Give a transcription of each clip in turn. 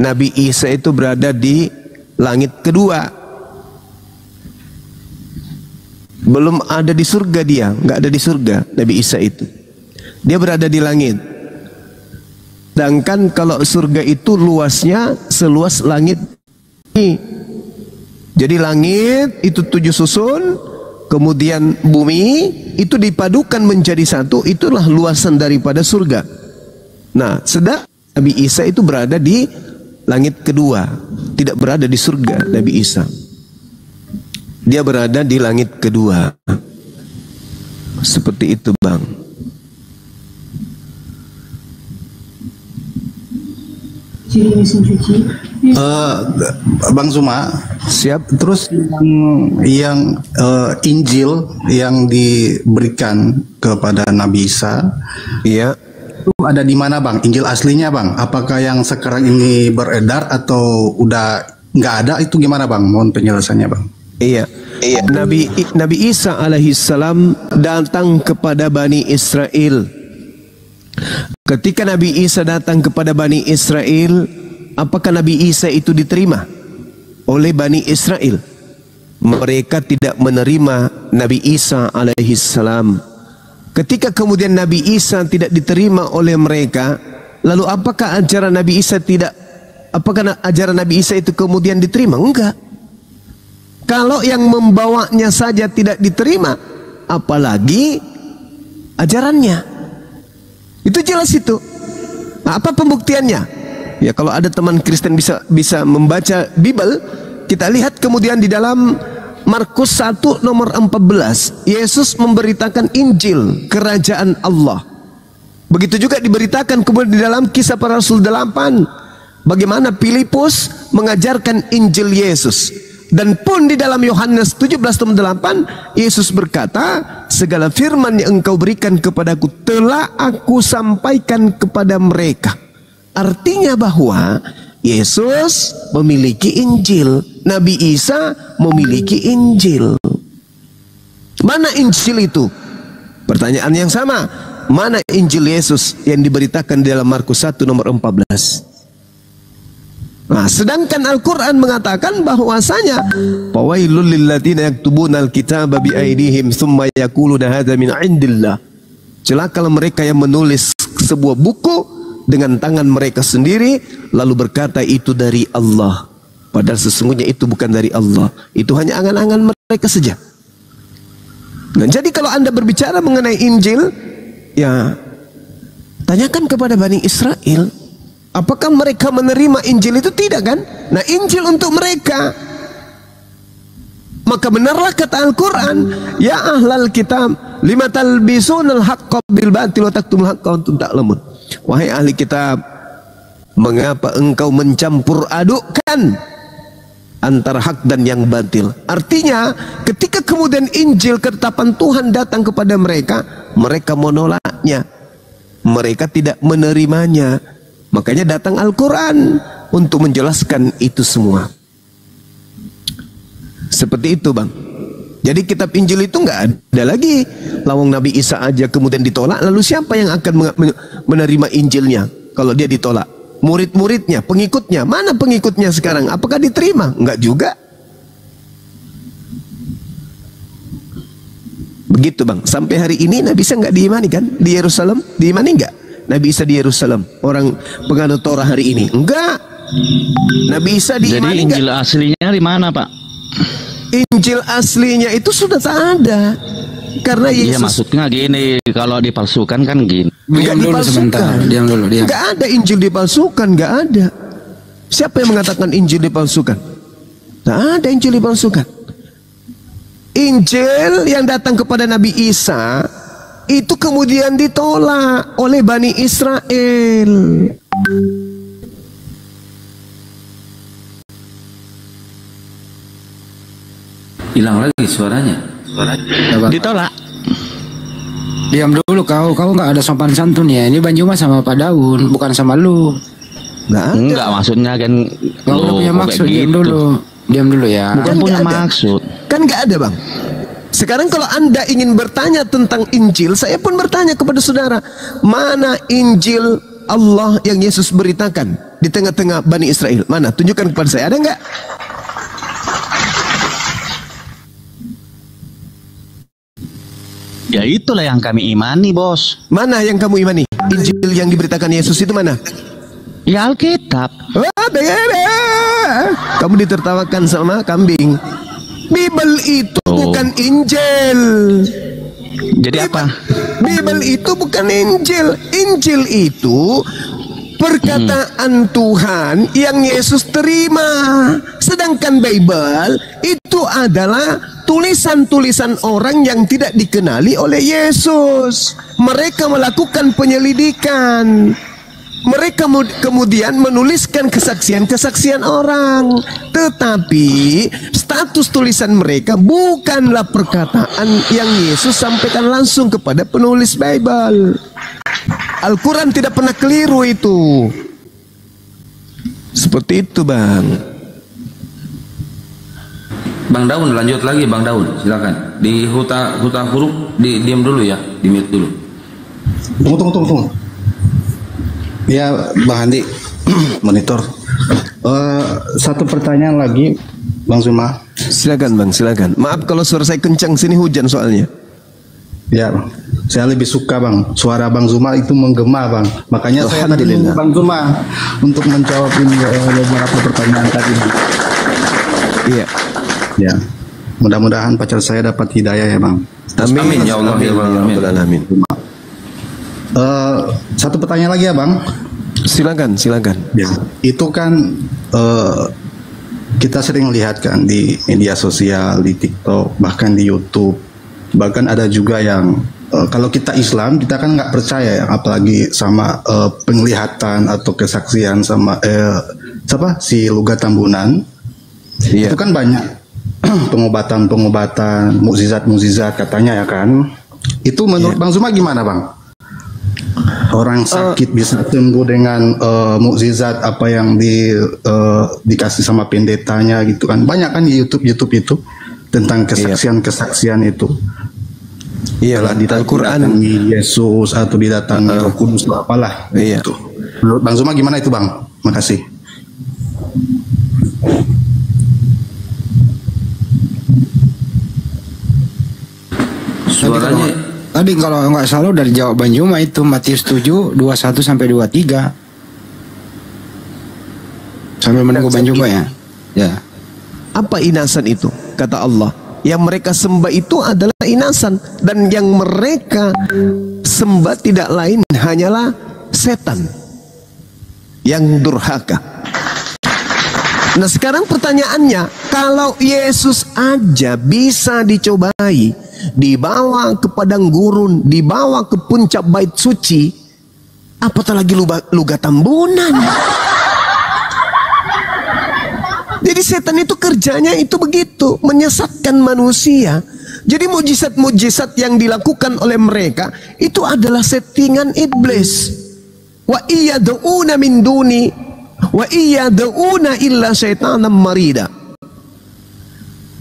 Nabi Isa itu berada di langit kedua. Belum ada di surga dia, nggak ada di surga Nabi Isa itu. Dia berada di langit. Sedangkan kalau surga itu luasnya seluas langit ini. Jadi langit itu 7 susun, kemudian bumi itu dipadukan menjadi satu, itulah luasan daripada surga. Nah, sedang Nabi Isa itu berada di langit kedua, tidak berada di surga Nabi Isa. Dia berada di langit kedua. Seperti itu, Bang. Bang Zuma, siap. Terus yang Injil yang diberikan kepada Nabi Isa, iya, itu ada di mana, Bang? Injil aslinya, Bang? Apakah yang sekarang ini beredar atau udah nggak ada? Itu gimana, Bang? Mohon penjelasannya, Bang. Iya. Nabi Isa alaihissalam datang kepada Bani Israel. Ketika Nabi Isa datang kepada Bani Israel, apakah Nabi Isa itu diterima oleh Bani Israel? Mereka tidak menerima Nabi Isa alaihissalam. Ketika kemudian Nabi Isa tidak diterima oleh mereka, lalu apakah ajaran Nabi Isa ajaran Nabi Isa itu kemudian diterima? Enggak. Kalau yang membawanya saja tidak diterima, apalagi ajarannya. Itu jelas itu. Nah, apa pembuktiannya? Ya, kalau ada teman Kristen bisa membaca Bible, kita lihat kemudian di dalam Markus 1 nomor 14, Yesus memberitakan Injil kerajaan Allah. Begitu juga diberitakan kemudian di dalam Kisah Para Rasul 8, bagaimana Filipus mengajarkan Injil Yesus. Dan pun di dalam Yohanes 17:8 Yesus berkata, segala firman yang engkau berikan kepadaku telah aku sampaikan kepada mereka. Artinya bahwa Yesus memiliki Injil, Nabi Isa memiliki Injil. Mana Injil itu? Pertanyaan yang sama. Mana Injil Yesus yang diberitakan di dalam Markus 1 nomor 14? Nah, sedangkan Al-Quran mengatakan bahwasanya fawailul lilladzina yaktubuna al-kitaba bi aydihim tsumma yaquluna hadza min indillah. Celakalah mereka yang menulis sebuah buku dengan tangan mereka sendiri lalu berkata itu dari Allah. Padahal sesungguhnya itu bukan dari Allah. Itu hanya angan-angan mereka saja. Nah, jadi kalau Anda berbicara mengenai Injil, ya tanyakan kepada Bani Israel. Apakah mereka menerima Injil itu? Tidak kan? Nah, Injil untuk mereka. Maka benarlah kata Al-Quran, ya ahlal kitab lima talbisunal haqqa bil batil wa taktumul haqqa wa antum ta'lamun. Wahai ahli kitab, mengapa engkau mencampur adukkan antara hak dan yang batil? Artinya, ketika kemudian Injil ketetapan Tuhan datang kepada mereka, mereka menolaknya. Mereka tidak menerimanya. Makanya datang Al-Quran untuk menjelaskan itu semua. Seperti itu, Bang. Jadi kitab Injil itu nggak ada lagi. Lawang Nabi Isa aja kemudian ditolak, lalu siapa yang akan menerima Injilnya kalau dia ditolak? Murid-muridnya, pengikutnya. Mana pengikutnya sekarang? Apakah diterima? Enggak juga. Begitu, Bang. Sampai hari ini Nabi Isa nggak diimani kan? Di Yerusalem diimani nggak? Nabi Isa di Yerusalem, orang penganut Torah hari ini? Enggak. Nabi Isa diimani. Jadi Injil aslinya di mana, Pak? Injil aslinya itu sudah tak ada. Karena Yesus. Iya, maksudnya gini, kalau dipalsukan kan gini. Enggak dipalsukan. Diam dulu. Enggak ada Injil dipalsukan, enggak ada. Siapa yang mengatakan Injil dipalsukan? Tak ada Injil dipalsukan. Injil yang datang kepada Nabi Isa itu kemudian ditolak oleh Bani Israel. Hilang lagi suaranya. Ditolak. Diam dulu kau nggak ada sopan santun ya. Ini Banjuma sama Pak Daun, bukan sama lu. Enggak, maksudnya kan Kau udah punya maksud, diam dulu ya. Bukan punya maksud. Kan nggak ada, Bang. Sekarang kalau Anda ingin bertanya tentang Injil, saya pun bertanya kepada saudara, mana Injil Allah yang Yesus beritakan? di tengah-tengah Bani Israel? Mana? Tunjukkan kepada saya. Ada nggak? Ya itulah yang kami imani, bos. Mana yang kamu imani? Injil yang diberitakan Yesus itu mana? Ya Alkitab. Kamu ditertawakan sama kambing. Bible itu bukan Injil. Jadi apa? Bible itu bukan Injil. Injil itu perkataan Tuhan yang Yesus terima. Sedangkan Bible itu adalah tulisan-tulisan orang yang tidak dikenali oleh Yesus. Mereka melakukan penyelidikan. Mereka kemudian menuliskan kesaksian-kesaksian orang. Tetapi status tulisan mereka bukanlah perkataan yang Yesus sampaikan langsung kepada penulis Bible. Al-Quran tidak pernah keliru itu. Seperti itu, Bang. Bang Daun, lanjut lagi Bang Daun, silakan. Di huta huruf diam dulu ya, di mute dulu. Tunggu. Ya, Bang Andi, monitor. Satu pertanyaan lagi, Bang Zuma. Silakan, Bang, silakan. Maaf kalau suara saya kencang, sini hujan soalnya. Ya, saya lebih suka, Bang. Suara Bang Zuma itu menggema, Bang. Makanya saya tadi Bang Zuma untuk menjawab ini beberapa pertanyaan tadi. Iya. Ya. Mudah-mudahan pacar saya dapat hidayah ya, Bang. Amin ya Allah ya Allah. Amin. Satu pertanyaan lagi ya, Bang. Silakan. Ya, itu kan kita sering lihat kan di media sosial, di TikTok, bahkan di YouTube. Bahkan ada juga yang kalau kita Islam, kita kan nggak percaya ya, apalagi sama penglihatan atau kesaksian sama si Luga Tambunan. Iya. Itu kan banyak pengobatan, mukjizat katanya ya kan. Itu menurut Bang Zuma gimana, Bang? Orang sakit bisa sembuh dengan mukjizat apa yang dikasih sama pendetanya gitu kan. Banyak kan di YouTube itu tentang kesaksian itu. Iya, didatangi Yesus atau didatangi Roh Kudus atau apalah gitu. Menurut Bang Zuma gimana itu, Bang? Makasih. Suaranya tadi kalau nggak salah dari jawaban Juma itu Matius 7 21 sampai 23. Sambil menunggu Bang Juma ya. Ya. Apa inasan itu? Kata Allah, yang mereka sembah itu adalah inasan, dan yang mereka sembah tidak lain hanyalah setan yang durhaka. Nah, sekarang pertanyaannya, kalau Yesus aja bisa dicobai, dibawa ke padang gurun, dibawa ke puncak bait suci, apatah lagi Luga Tambunan. Jadi setan itu kerjanya itu begitu, menyesatkan manusia. Jadi mujizat-mujizat yang dilakukan oleh mereka itu adalah settingan iblis. Wa iyad'una min duni wa iyad'una illa syaitanan marida.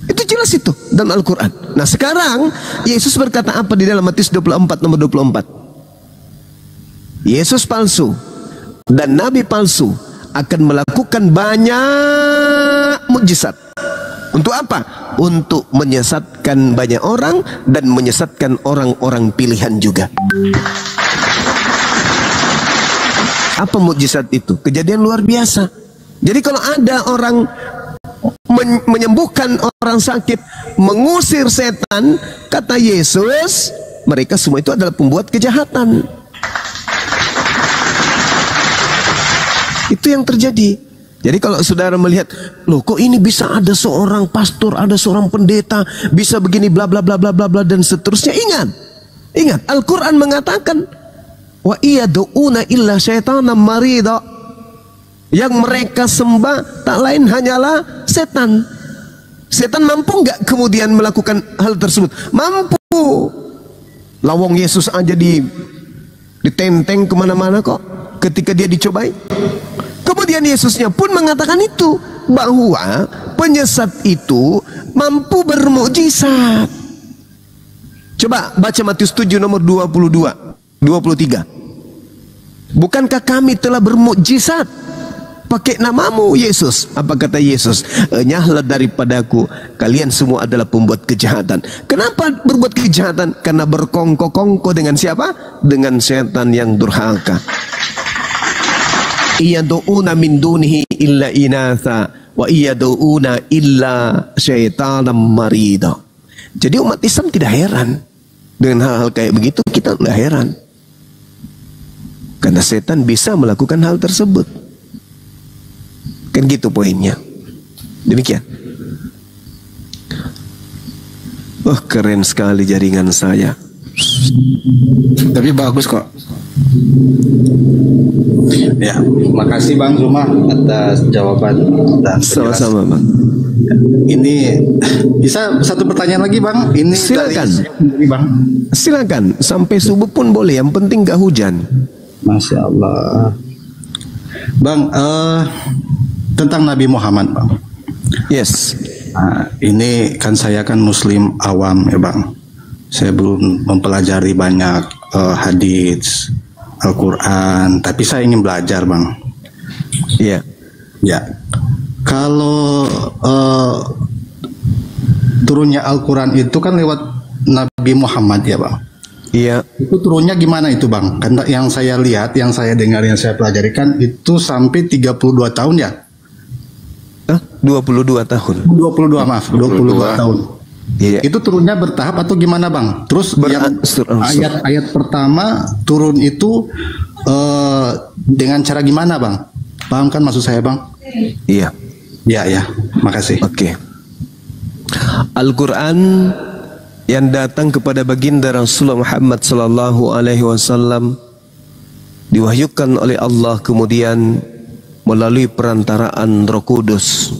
Itu jelas itu dalam Al-Quran. Nah, sekarang Yesus berkata apa di dalam Matius 24 nomor 24? Yesus palsu dan nabi palsu akan melakukan banyak mukjizat. Untuk apa? Untuk menyesatkan banyak orang dan menyesatkan orang-orang pilihan juga. Apa mukjizat itu? Kejadian luar biasa. Jadi kalau ada orang menyembuhkan orang sakit, mengusir setan, kata Yesus, mereka semua itu adalah pembuat kejahatan. Itu yang terjadi. Jadi kalau saudara melihat, loh kok ini bisa ada seorang pastor, ada seorang pendeta, bisa begini bla bla bla bla bla bla dan seterusnya. Ingat, Al-Quran mengatakan, wa iyad'una illa syaitanan marida. Yang mereka sembah tak lain hanyalah setan. Setan mampu nggak kemudian melakukan hal tersebut? Mampu. Lawang Yesus aja ditenteng kemana-mana kok ketika dia dicobai. Kemudian Yesusnya pun mengatakan itu, bahwa penyesat itu mampu bermukjizat. Coba baca Matius 7 nomor 22, 23. Bukankah kami telah bermukjizat pakai namamu Yesus. Apa kata Yesus? Enyahlah daripadaku, kalian semua adalah pembuat kejahatan. Kenapa berbuat kejahatan? Karena berkongko-kongko dengan siapa? Dengan setan yang durhaka. Iyadu'una min dunihi illa inatha wa iyadu'una illa syaitanan marida. Jadi umat Islam tidak heran dengan hal-hal kayak begitu. Kita tidak heran, karena setan bisa melakukan hal tersebut. Kan gitu poinnya. Demikian. Oh, keren sekali jaringan saya. Tapi bagus kok. Ya, makasih Bang Zuma atas jawaban dan Sama-sama Bang. Ini bisa satu pertanyaan lagi Bang. Ini Silakan. dari Bang. Silakan, sampai subuh pun boleh. Yang penting gak hujan. Masya Allah. Bang, tentang Nabi Muhammad Bang. Yes. Nah, ini kan saya kan Muslim awam ya Bang. Saya belum mempelajari banyak hadits, Al-Quran, tapi saya ingin belajar Bang. Iya. Ya, kalau turunnya Al-Quran itu kan lewat Nabi Muhammad ya Bang. Iya. Itu turunnya gimana itu Bang? Karena yang saya lihat, yang saya dengar, yang saya pelajari kan itu sampai 32 tahun ya? 22 tahun. 22 maaf, 22 tahun. Iya. Itu turunnya bertahap atau gimana Bang? Terus yang ayat-ayat pertama turun itu dengan cara gimana Bang? Paham kan maksud saya Bang? Iya. Ya, makasih. Oke. Al-Quran yang datang kepada baginda Rasulullah Muhammad sallallahu alaihi wasallam diwahyukan oleh Allah kemudian melalui perantaraan Roh Kudus.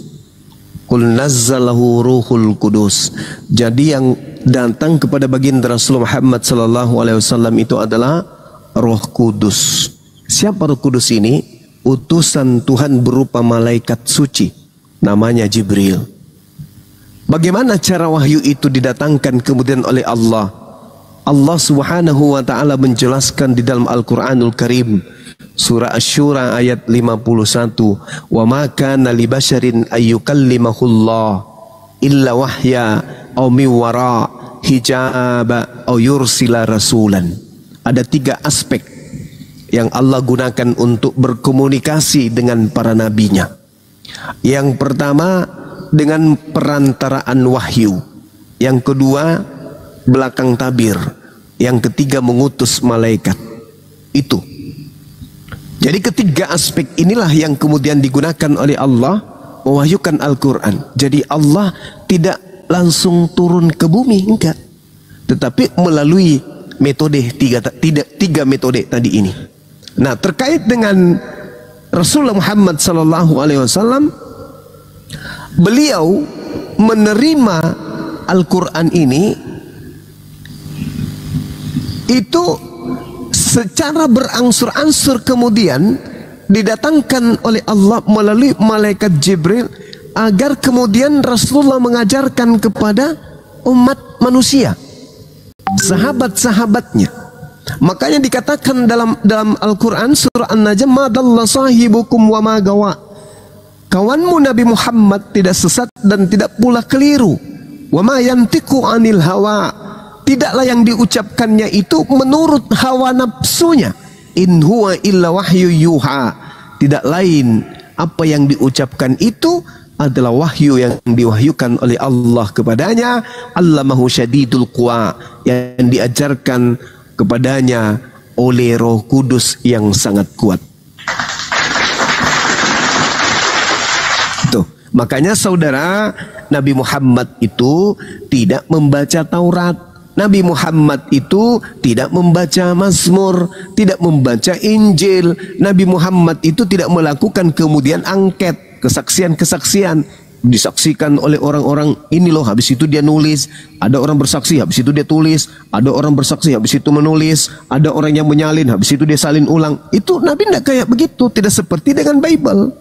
Qul nazzalahu ruhul kudus. Jadi yang datang kepada baginda Rasulullah Muhammad sallallahu alaihi wasallam itu adalah Roh Kudus. Siapa Roh Kudus ini? Utusan Tuhan berupa malaikat suci, namanya Jibril. Bagaimana cara wahyu itu didatangkan kemudian oleh Allah? Allah Subhanahu wa taala menjelaskan di dalam Al-Qur'anul Karim, surah Asy-Syura ayat 51, "Wa ma kana li basyarin ayyukallimahullah illa wahya aw min wara hijaba aw yursila rasulan." Ada 3 aspek yang Allah gunakan untuk berkomunikasi dengan para nabinya. Yang pertama dengan perantaraan wahyu. Yang kedua belakang tabir. Yang ketiga mengutus malaikat. Itu. Jadi ketiga aspek inilah yang kemudian digunakan oleh Allah mewahyukan Al-Quran. Jadi Allah tidak langsung turun ke bumi, enggak. Tetapi melalui metode tiga metode tadi ini. Nah, terkait dengan Rasulullah Muhammad sallallahu alaihi wasallam, beliau menerima Al-Quran ini itu secara berangsur-angsur kemudian didatangkan oleh Allah melalui malaikat Jibril agar kemudian Rasulullah mengajarkan kepada umat manusia, sahabat-sahabatnya. Makanya dikatakan dalam Al-Quran surah An-Najm, "Madalla sahibukum wa ma gawa." Kawanmu Nabi Muhammad tidak sesat dan tidak pula keliru. "Wa ma yantiqu 'anil hawa." Tidaklah yang diucapkannya itu menurut hawa nafsunya. "In huwa illa wahyu yuha." Tidak lain apa yang diucapkan itu adalah wahyu yang diwahyukan oleh Allah kepadanya. "Allamahu syadidul quwa." Yang diajarkan kepadanya oleh Roh Kudus yang sangat kuat. Tuh, makanya saudara, Nabi Muhammad itu tidak membaca Taurat. Nabi Muhammad itu tidak membaca Mazmur, tidak membaca Injil. Nabi Muhammad itu tidak melakukan kemudian angket, kesaksian-kesaksian. Disaksikan oleh orang-orang ini loh, habis itu dia nulis. Ada orang bersaksi, habis itu dia tulis. Ada orang bersaksi, habis itu menulis. Ada orang yang menyalin, habis itu dia salin ulang. Itu Nabi tidak kayak begitu, tidak seperti dengan Bible.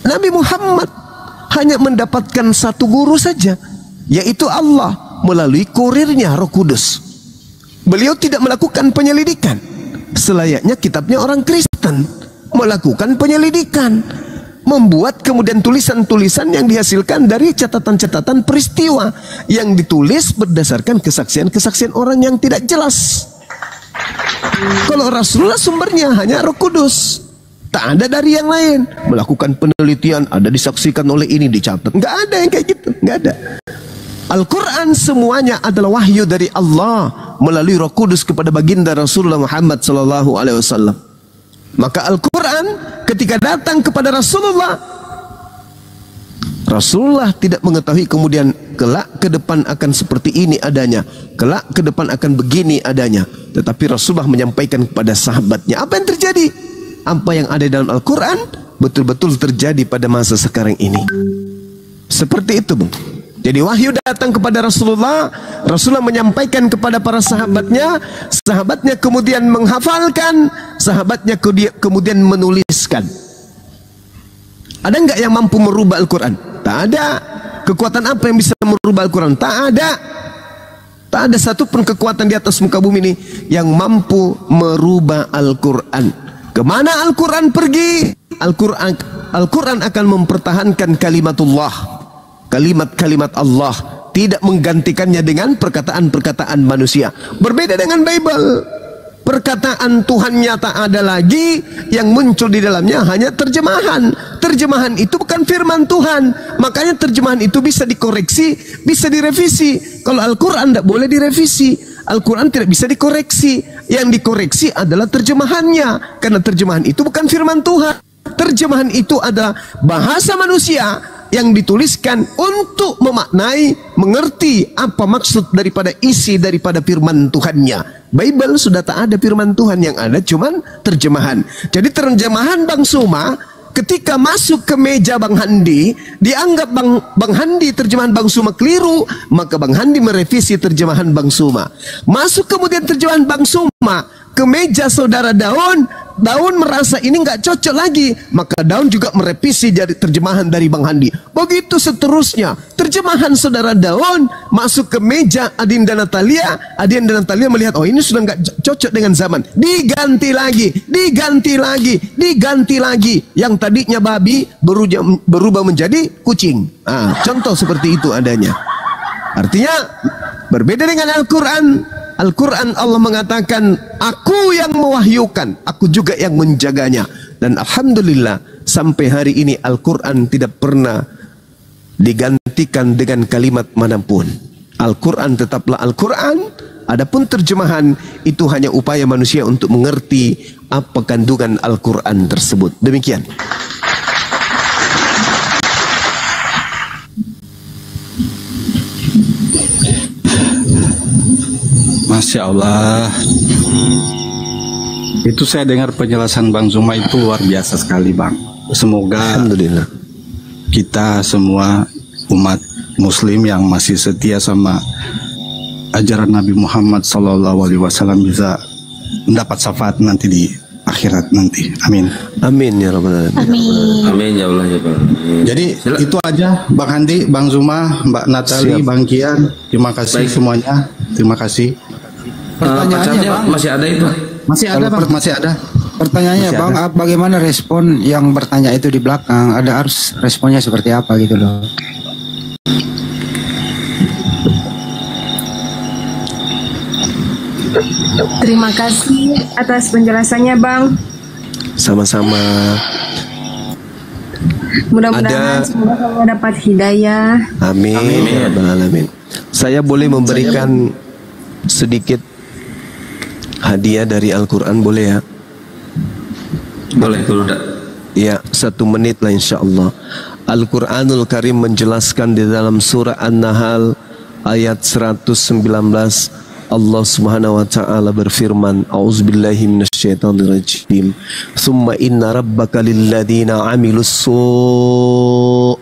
Nabi Muhammad hanya mendapatkan satu guru saja, yaitu Allah melalui kurirnya Roh Kudus. Beliau tidak melakukan penyelidikan selayaknya kitabnya orang Kristen. melakukan penyelidikan, membuat kemudian tulisan-tulisan yang dihasilkan dari catatan-catatan peristiwa yang ditulis berdasarkan kesaksian-kesaksian orang yang tidak jelas. Kalau Rasulullah sumbernya hanya Roh Kudus, tak ada dari yang lain. Melakukan penelitian, ada disaksikan oleh ini, dicatat. Nggak ada yang kayak gitu, nggak ada. Al-Quran semuanya adalah wahyu dari Allah melalui Roh Kudus kepada baginda Rasulullah Muhammad SAW. Maka Al-Quran ketika datang kepada Rasulullah, Rasulullah tidak mengetahui kemudian kelak ke depan akan seperti ini adanya, kelak ke depan akan begini adanya. Tetapi Rasulullah menyampaikan kepada sahabatnya apa yang terjadi. Apa yang ada dalam Al-Quran betul-betul terjadi pada masa sekarang ini. Seperti itu, Bung. Jadi wahyu datang kepada Rasulullah, Rasulullah menyampaikan kepada para sahabatnya, sahabatnya kemudian menghafalkan, sahabatnya kemudian menuliskan. Ada enggak yang mampu merubah Al-Quran? Tak ada. Kekuatan apa yang bisa merubah Al-Quran? Tak ada. Tak ada satupun kekuatan di atas muka bumi ini yang mampu merubah Al-Quran. Kemana Al-Quran pergi? Al-Quran akan mempertahankan kalimatullah, kalimat-kalimat Allah, tidak menggantikannya dengan perkataan-perkataan manusia. Berbeda dengan Bible, perkataan Tuhannya tak ada lagi, yang muncul di dalamnya hanya terjemahan. Terjemahan itu bukan firman Tuhan, makanya terjemahan itu bisa dikoreksi, bisa direvisi. Kalau Al-Quran tidak boleh direvisi, Al-Quran tidak bisa dikoreksi. Yang dikoreksi adalah terjemahannya, karena terjemahan itu bukan firman Tuhan. Terjemahan itu adalah bahasa manusia yang dituliskan untuk memaknai, mengerti apa maksud daripada isi daripada firman Tuhannya. Bible sudah tak ada firman Tuhan, yang ada cuman terjemahan. Jadi terjemahan Bang Suma ketika masuk ke meja Bang Handi, dianggap Bang Handi terjemahan Bang Suma keliru, maka Bang Handi merevisi terjemahan Bang Suma. Masuk kemudian terjemahan Bang Suma ke meja saudara Daun, Daun merasa ini nggak cocok lagi, maka Daun juga merevisi jadi terjemahan dari Bang Handi. Begitu seterusnya. Terjemahan saudara Daun masuk ke meja Adinda Natalia, Adinda Natalia melihat, oh ini sudah nggak cocok dengan zaman, diganti lagi, diganti lagi, diganti lagi. Yang tadinya babi berubah menjadi kucing. Contoh seperti itu adanya. Artinya berbeda dengan Al-Quran. Al-Quran Allah mengatakan, aku yang mewahyukan, aku juga yang menjaganya. Dan Alhamdulillah sampai hari ini Al-Quran tidak pernah digantikan dengan kalimat manapun. Al-Quran tetaplah Al-Quran. Adapun terjemahan itu hanya upaya manusia untuk mengerti apa kandungan Al-Quran tersebut. Demikian. Masya Allah. Itu saya dengar penjelasan Bang Zuma itu luar biasa sekali, Bang. Semoga Alhamdulillah kita semua umat Muslim yang masih setia sama ajaran Nabi Muhammad SAW bisa mendapat syafaat nanti di akhirat nanti. Amin. Amin ya Rabbal Alamin. Amin. Amin ya Allah ya Allah. Jadi itu aja Bang Handi, Bang Zuma, Mbak Natali, Siap. Bang Kian. Terima kasih Baik. semuanya. Terima kasih. Pertanyaannya, Bang. masih ada itu. Masih ada, Bang. Masih ada. Pertanyaannya Masih Bang, bagaimana respon yang bertanya itu di belakang? Ada harus responnya seperti apa gitu loh? Terima kasih atas penjelasannya, Bang. sama-sama. Mudah-mudahan semoga kamu dapat hidayah. Amin, Amin. ya Rabbal Alamin. Saya boleh memberikan sedikit hadiah dari Al-Quran, boleh ya? Boleh dulu dak. Ya, 1 menit lah insya Allah. Al-Quranul Karim menjelaskan di dalam surah An-Nahl ayat 119, Allah Subhanahu wa taala berfirman, A'udzubillahi minasyaitonirrajim. Tsumma inna rabbaka lilladzina 'amilus su'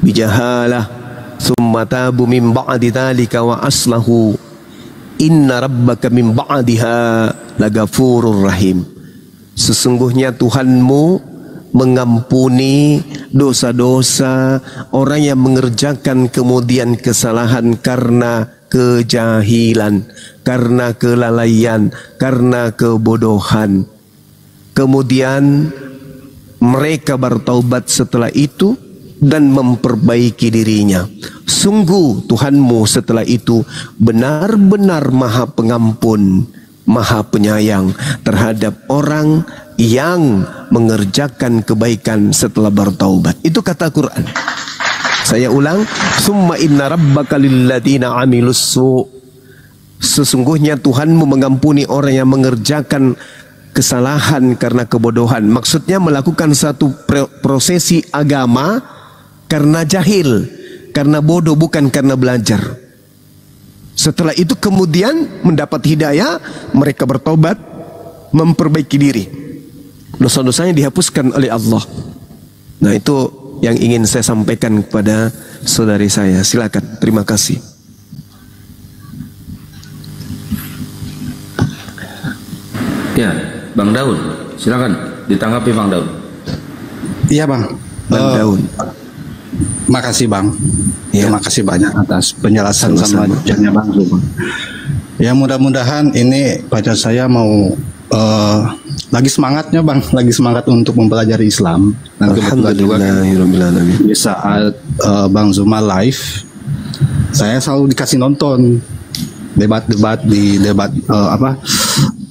bijahalah tsumma tabu min ba'di dzalika wa aslahu inna rabbaka min ba'diha lagafurur rahim. Sesungguhnya Tuhanmu mengampuni dosa-dosa orang yang mengerjakan kemudian kesalahan karena kejahilan, karena kelalaian, karena kebodohan. Kemudian mereka bertaubat setelah itu dan memperbaiki dirinya. Sungguh Tuhanmu setelah itu benar-benar Maha Pengampun, Maha Penyayang terhadap orang yang mengerjakan kebaikan setelah bertaubat. Itu kata Quran. Saya ulang, summa inna rabbaka lilladzina amilus su'. Sesungguhnya Tuhanmu mengampuni orang yang mengerjakan kesalahan karena kebodohan. Maksudnya melakukan satu prosesi agama karena jahil, karena bodoh, bukan karena belajar. Setelah itu kemudian mendapat hidayah, mereka bertobat, memperbaiki diri. Dosa-dosanya dihapuskan oleh Allah. Nah, itu yang ingin saya sampaikan kepada saudari saya. Silakan. Terima kasih. Ya, Bang Daun, silakan ditanggapi Bang Daun. Iya Bang. Bang Daun. Makasih Bang. Ya. Terima kasih banyak atas penjelasan sama Sama-sama. ujarnya Bang Zuma. Ya mudah-mudahan ini pacar saya mau lagi semangatnya Bang, lagi semangat untuk mempelajari Islam. Dan kebetulan juga Alhamdulillahirrahmanirrahim. di saat Bang Zuma live, saya selalu dikasih nonton debat-debat di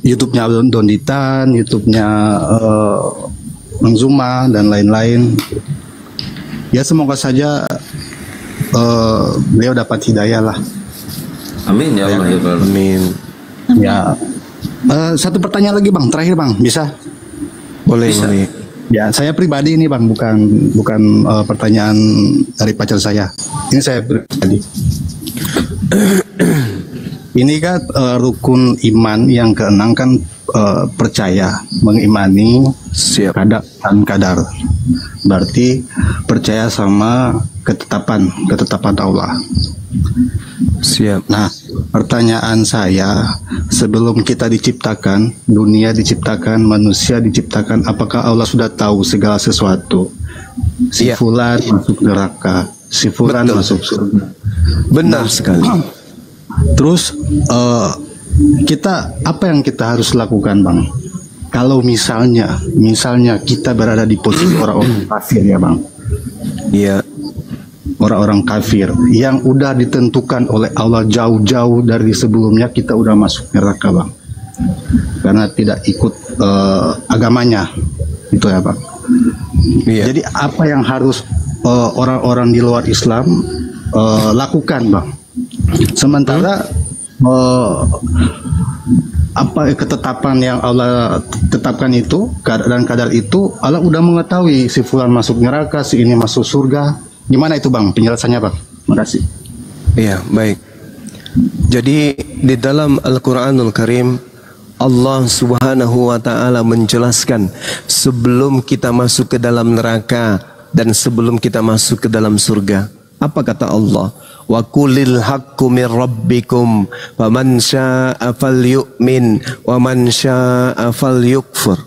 YouTube-nya Donditan, YouTube-nya Bang Zuma dan lain-lain. Ya semoga saja beliau dapat hidayah lah. Amin ya Allah ya Allah. Amin. Ya satu pertanyaan lagi Bang, terakhir Bang, bisa? Boleh, Bisa. boleh. Ya saya pribadi ini Bang, bukan pertanyaan dari pacar saya. Ini saya pribadi. Ini kan rukun iman yang keenam kan percaya, mengimani Siap. kadar dan kadar. Berarti percaya sama ketetapan Allah. Siap. Nah, pertanyaan saya, sebelum kita diciptakan, dunia diciptakan, manusia diciptakan, apakah Allah sudah tahu segala sesuatu? Si Iya. fulan masuk neraka, si fulan Betul. masuk surga. Benar sekali. Terus kita apa yang kita harus lakukan Bang? Kalau misalnya kita berada di posisi orang-orang kafir ya Bang, Iya. orang-orang kafir yang udah ditentukan oleh Allah jauh-jauh dari sebelumnya, kita udah masuk neraka Bang, karena tidak ikut agamanya, itu ya Bang. Iya. Jadi apa yang harus orang-orang di luar Islam lakukan Bang? Sementara apa ketetapan yang Allah tetapkan itu dan kadar itu, Allah udah mengetahui si fulan masuk neraka, si ini masuk surga. Gimana itu Bang penjelasannya Bang? Makasih. Iya, baik. Jadi di dalam Al-Qur'anul Karim Allah Subhanahu wa taala menjelaskan sebelum kita masuk ke dalam neraka dan sebelum kita masuk ke dalam surga. Apa kata Allah? Wa qulil haqqu mir rabbikum faman syaa'a falyu'min wa man syaa'a falyakfur.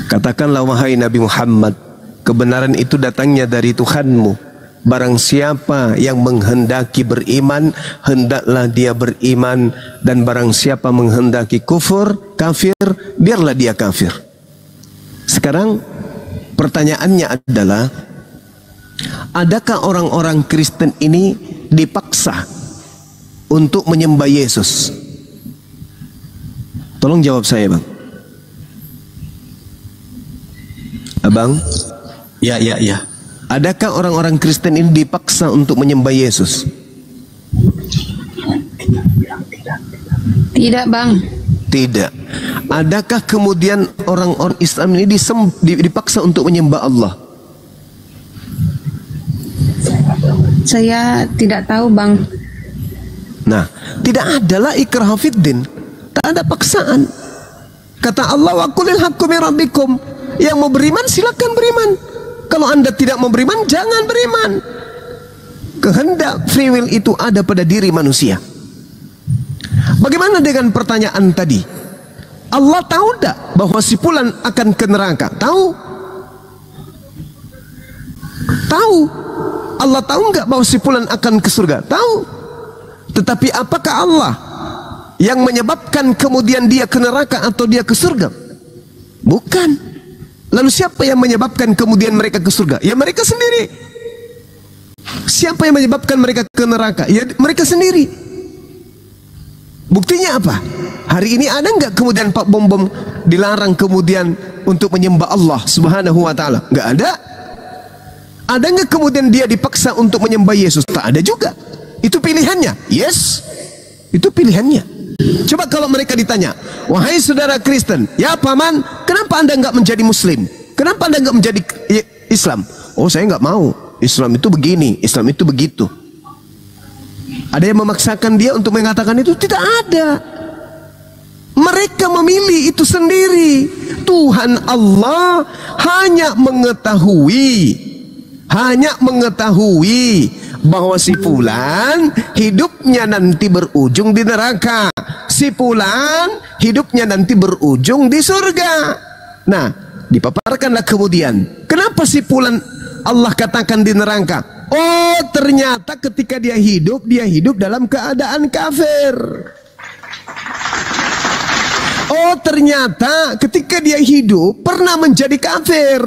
Katakanlah wahai Nabi Muhammad, kebenaran itu datangnya dari Tuhanmu. Barang siapa yang menghendaki beriman, hendaklah dia beriman, dan barang siapa menghendaki kafir, biarlah dia kafir. Sekarang pertanyaannya adalah, adakah orang-orang Kristen ini dipaksa untuk menyembah Yesus? Tolong jawab saya, Bang. Abang? Ya. Adakah orang-orang Kristen ini dipaksa untuk menyembah Yesus? Tidak, Bang. Tidak. Adakah kemudian orang-orang Islam ini dipaksa untuk menyembah Allah? Saya tidak tahu, Bang. Nah, tidak adalah ikrah fiddin. Tak ada paksaan. Kata Allah, wa qulil haqqu min rabbikum. Yang mau beriman silakan beriman. Kalau Anda tidak mau beriman, jangan beriman. Kehendak free will itu ada pada diri manusia. Bagaimana dengan pertanyaan tadi? Allah tahu tak bahwa si fulan akan ke neraka? Tahu? Tahu. Allah tahu enggak bahwa si fulan akan ke surga? Tahu. Tetapi apakah Allah yang menyebabkan kemudian dia ke neraka atau dia ke surga? Bukan. Lalu siapa yang menyebabkan kemudian mereka ke surga? Ya mereka sendiri. Siapa yang menyebabkan mereka ke neraka? Ya mereka sendiri. Buktinya apa? Hari ini ada nggak kemudian Pak Bom dilarang kemudian untuk menyembah Allah Subhanahu wa taala? Nggak ada. Ada nggak kemudian dia dipaksa untuk menyembah Yesus? Tak ada juga. Itu pilihannya. Yes. Itu pilihannya. Coba kalau mereka ditanya, wahai saudara Kristen, ya paman, kenapa anda nggak menjadi Muslim? Kenapa anda nggak menjadi Islam? Oh saya nggak mau. Islam itu begini, Islam itu begitu. Ada yang memaksakan dia untuk mengatakan itu? Tidak ada. Mereka memilih itu sendiri. Tuhan Allah hanya mengetahui bahwa si fulan hidupnya nanti berujung di neraka, si fulan hidupnya nanti berujung di surga. Nah, dipaparkanlah kemudian, kenapa si fulan Allah katakan di neraka? Oh, ternyata ketika dia hidup dalam keadaan kafir. Oh, ternyata ketika dia hidup pernah menjadi kafir,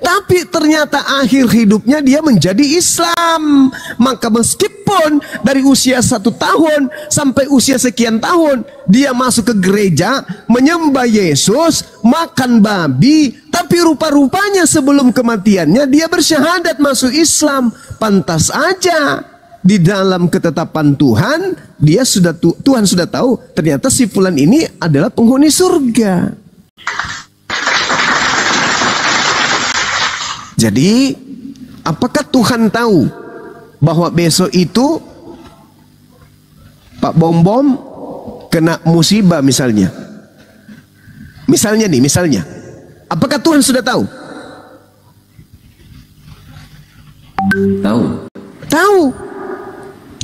tapi ternyata akhir hidupnya dia menjadi Islam. Maka meskipun dari usia 1 tahun sampai usia sekian tahun dia masuk ke gereja, menyembah Yesus, makan babi, tapi rupa-rupanya sebelum kematiannya dia bersyahadat masuk Islam. Pantas aja di dalam ketetapan Tuhan, Tuhan sudah tahu ternyata si fulan ini adalah penghuni surga. Jadi, apakah Tuhan tahu bahwa besok itu Pak Bom kena musibah misalnya? Misalnya. Apakah Tuhan sudah tahu? Tahu.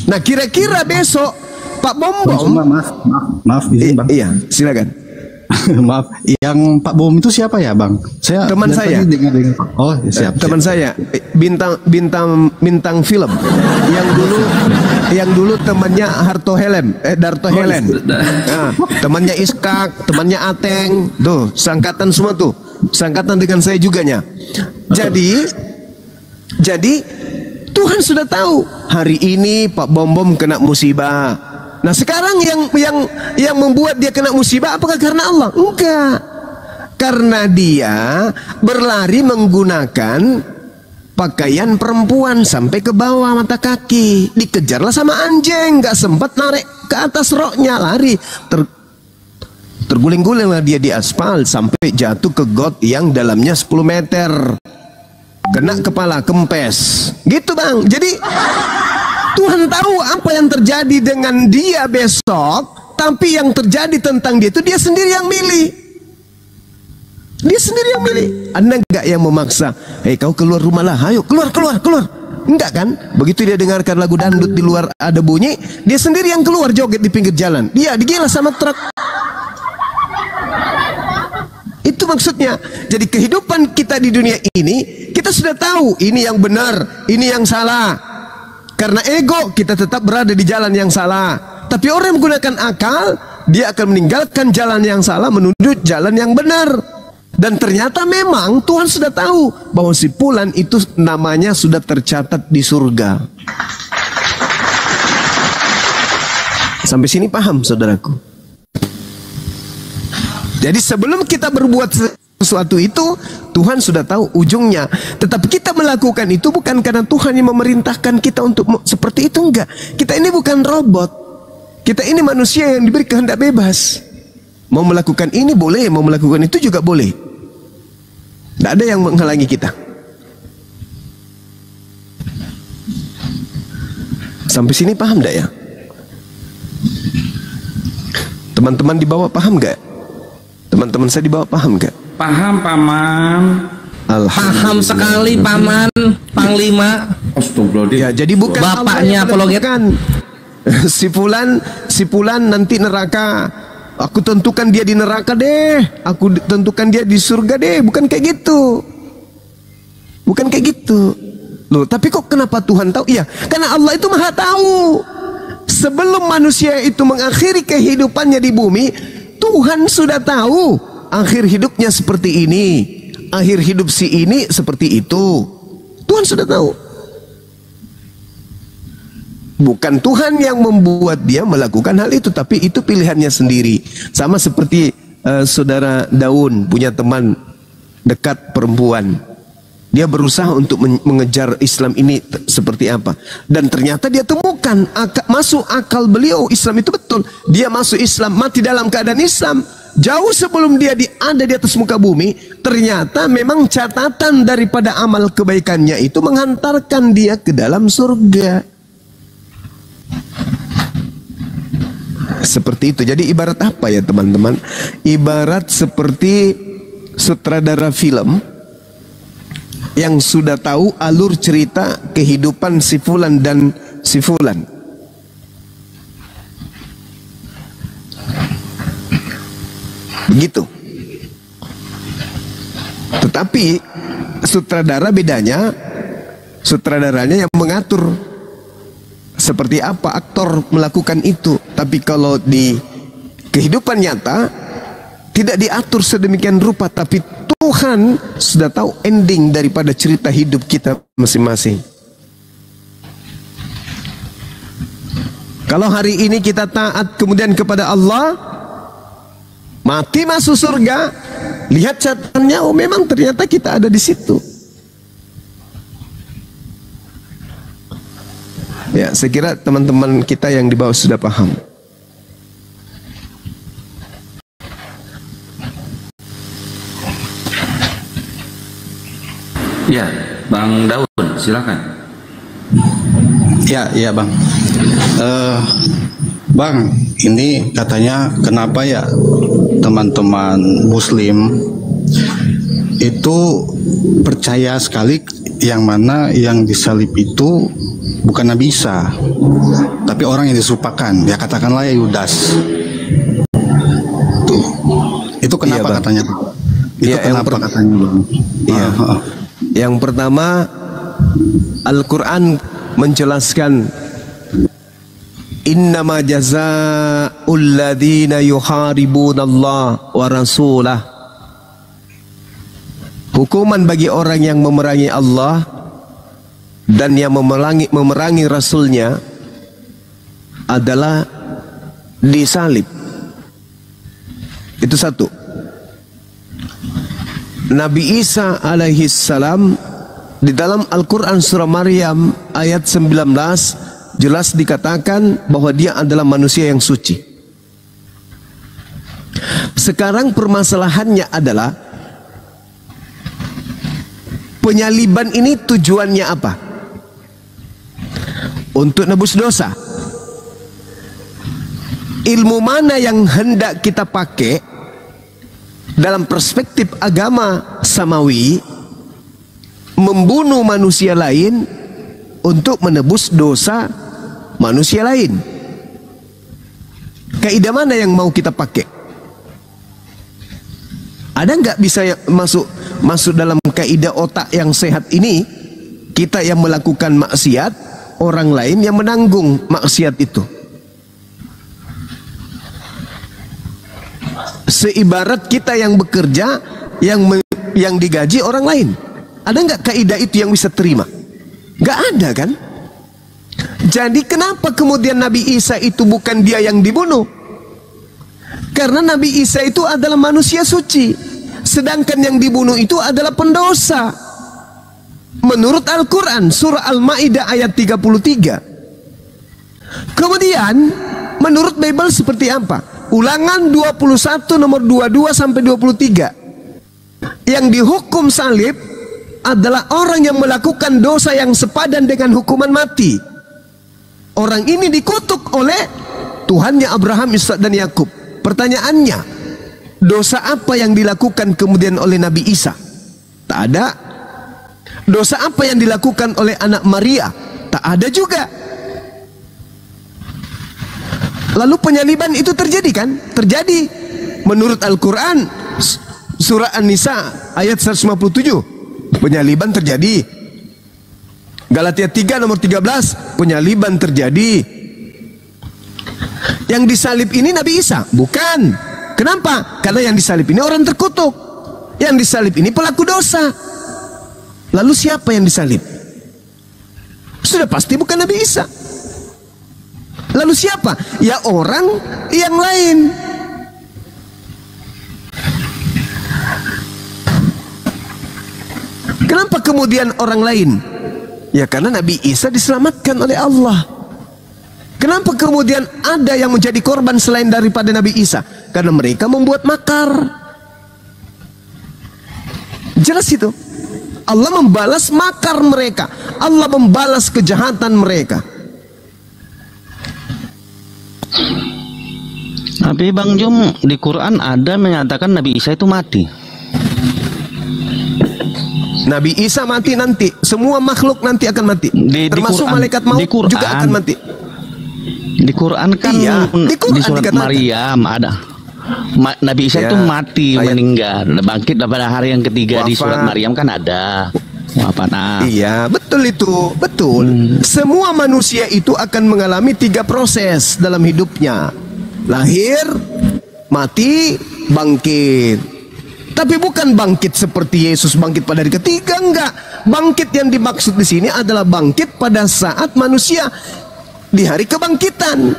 Nah, kira-kira besok Pak Bom. Maaf, izin Bang. Iya, silakan. Maaf, yang Pak Bom itu siapa ya Bang? Teman saya. Oh, siap. Teman saya, bintang film yang dulu temannya Darto Helen. Nah, temannya Iskak, temannya Ateng, tuh, sangkatan semua tuh. Sangkatan dengan saya juga nya. Jadi Tuhan sudah tahu hari ini Pak Bom kena musibah. Nah sekarang yang membuat dia kena musibah apakah karena Allah? Enggak. Karena dia berlari menggunakan pakaian perempuan sampai ke bawah mata kaki. Dikejarlah sama anjing, nggak sempat narik ke atas roknya, lari. Terguling-gulinglah dia di aspal sampai jatuh ke got yang dalamnya 10 meter. Kena kepala, kempes. Gitu Bang. Jadi Tuhan tahu apa yang terjadi dengan dia besok, tapi yang terjadi tentang dia itu dia sendiri yang milih. Dia sendiri yang milih. Anda enggak yang memaksa, "Hei kau keluar rumah lah, ayo keluar." Enggak kan? Begitu dia dengarkan lagu dangdut di luar ada bunyi, dia sendiri yang keluar joget di pinggir jalan. Dia digila sama truk. Itu maksudnya. Jadi kehidupan kita di dunia ini, kita sudah tahu ini yang benar, ini yang salah. Karena ego kita tetap berada di jalan yang salah. Tapi orang yang menggunakan akal, dia akan meninggalkan jalan yang salah menuju jalan yang benar. Dan ternyata memang Tuhan sudah tahu bahwa si fulan itu namanya sudah tercatat di surga. Sampai sini paham saudaraku? Jadi sebelum kita berbuat sesuatu itu, Tuhan sudah tahu ujungnya. Tetapi kita melakukan itu bukan karena Tuhan yang memerintahkan kita untuk seperti itu, enggak. Kita ini bukan robot. Kita ini manusia yang diberi kehendak bebas. Mau melakukan ini boleh, mau melakukan itu juga boleh. Tidak ada yang menghalangi kita. Sampai sini paham enggak ya? Teman-teman di bawah paham enggak? Teman-teman saya di bawah paham enggak? Paham Paman. Paham sekali Paman Panglima. Astagfirullahaladzim. Ya, jadi bukan bapaknya apologet. Si fulan nanti neraka. Aku tentukan dia di neraka deh. Aku tentukan dia di surga deh. Bukan kayak gitu. Bukan kayak gitu. Loh, tapi kok kenapa Tuhan tahu? Iya, karena Allah itu Maha tahu. Sebelum manusia itu mengakhiri kehidupannya di bumi, Tuhan sudah tahu akhir hidupnya seperti ini, akhir hidup si ini seperti itu. Tuhan sudah tahu. Bukan Tuhan yang membuat dia melakukan hal itu, tapi itu pilihannya sendiri. Sama seperti saudara Daun punya teman dekat perempuan. Dia berusaha untuk mengejar Islam ini seperti apa. Dan ternyata dia temukan masuk akal beliau Islam itu betul. Dia masuk Islam, mati dalam keadaan Islam. Jauh sebelum dia ada di atas muka bumi, ternyata memang catatan daripada amal kebaikannya itu menghantarkan dia ke dalam surga. Seperti itu. Jadi ibarat apa ya teman-teman? Ibarat seperti sutradara film yang sudah tahu alur cerita kehidupan si fulan dan si fulan. Begitu. Tetapi sutradara bedanya, sutradaranya yang mengatur seperti apa aktor melakukan itu. Tapi kalau di kehidupan nyata tidak diatur sedemikian rupa, tapi Tuhan sudah tahu ending daripada cerita hidup kita masing-masing. Kalau hari ini kita taat kemudian kepada Allah, mati masuk surga, lihat catatannya, oh memang ternyata kita ada di situ. Ya, saya kira teman-teman kita yang di bawah sudah paham. Ya, Bang Daun, silakan. Ya Bang. Bang, ini katanya kenapa ya teman-teman Muslim itu percaya sekali yang mana yang disalib itu bukan Nabi Isa, tapi orang yang diserupakan, ya katakanlah Yudas. Itu kenapa iya, katanya? Itu ya, kenapa katanya Bang? Iya. Yang pertama, Al-Quran menjelaskan innama jazaa'ul ladzina yuharibunallah wa rasulah. Hukuman bagi orang yang memerangi Allah dan yang memerangi Rasulnya adalah disalib. Itu satu. Nabi Isa alaihi salam di dalam Al-Quran surah Maryam ayat 19 jelas dikatakan bahwa dia adalah manusia yang suci. Sekarang permasalahannya adalah penyaliban ini tujuannya apa? Untuk nebus dosa. Ilmu mana yang hendak kita pakai dalam perspektif agama samawi? Membunuh manusia lain untuk menebus dosa manusia lain. Kaidah mana yang mau kita pakai? Ada nggak bisa masuk dalam kaidah otak yang sehat ini? Kita yang melakukan maksiat, orang lain yang menanggung maksiat itu. Seibarat kita yang bekerja, yang digaji orang lain. Ada nggak kaidah itu yang bisa terima? Nggak ada kan? Jadi kenapa kemudian Nabi Isa itu bukan dia yang dibunuh? Karena Nabi Isa itu adalah manusia suci, sedangkan yang dibunuh itu adalah pendosa. Menurut Al-Quran surah Al-Ma'idah ayat 33. Kemudian menurut Bible seperti apa? Ulangan 21 nomor 22 sampai 23. Yang dihukum salib adalah orang yang melakukan dosa yang sepadan dengan hukuman mati. Orang ini dikutuk oleh Tuhannya Abraham, Ishak dan Yakub. Pertanyaannya, dosa apa yang dilakukan kemudian oleh Nabi Isa? Tak ada. Dosa apa yang dilakukan oleh anak Maria? Tak ada juga. Lalu penyaliban itu terjadi kan? Terjadi. Menurut Al-Quran surah An-Nisa ayat 157. Penyaliban terjadi. Galatia 3 nomor 13, penyaliban terjadi. yang disalib ini Nabi Isa? Bukan. Kenapa? Karena yang disalib ini orang terkutuk. Yang disalib ini pelaku dosa. Lalu siapa yang disalib? Sudah pasti bukan Nabi Isa. Lalu siapa? Ya orang yang lain. Kenapa kemudian orang lain? Ya karena Nabi Isa diselamatkan oleh Allah. Kenapa kemudian ada yang menjadi korban selain daripada Nabi Isa? Karena mereka membuat makar. Jelas itu. Allah membalas makar mereka. Allah membalas kejahatan mereka. Tapi Bang Jum, di Quran ada menyatakan Nabi Isa itu mati. Nabi Isa mati nanti. Semua makhluk nanti akan mati. Termasuk Quran, malaikat maut juga akan mati. Di Quran kan, iya, di surat dikatakan. Maryam ada. Nabi Isa itu mati, meninggal, bangkit pada hari yang ketiga. Wafat. Di surat Maryam kan ada. Iya, betul itu, betul. Semua manusia itu akan mengalami 3 proses dalam hidupnya: lahir, mati, bangkit. Tapi bukan bangkit seperti Yesus bangkit pada hari ketiga, enggak. Bangkit yang dimaksud di sini adalah bangkit pada saat manusia di hari kebangkitan.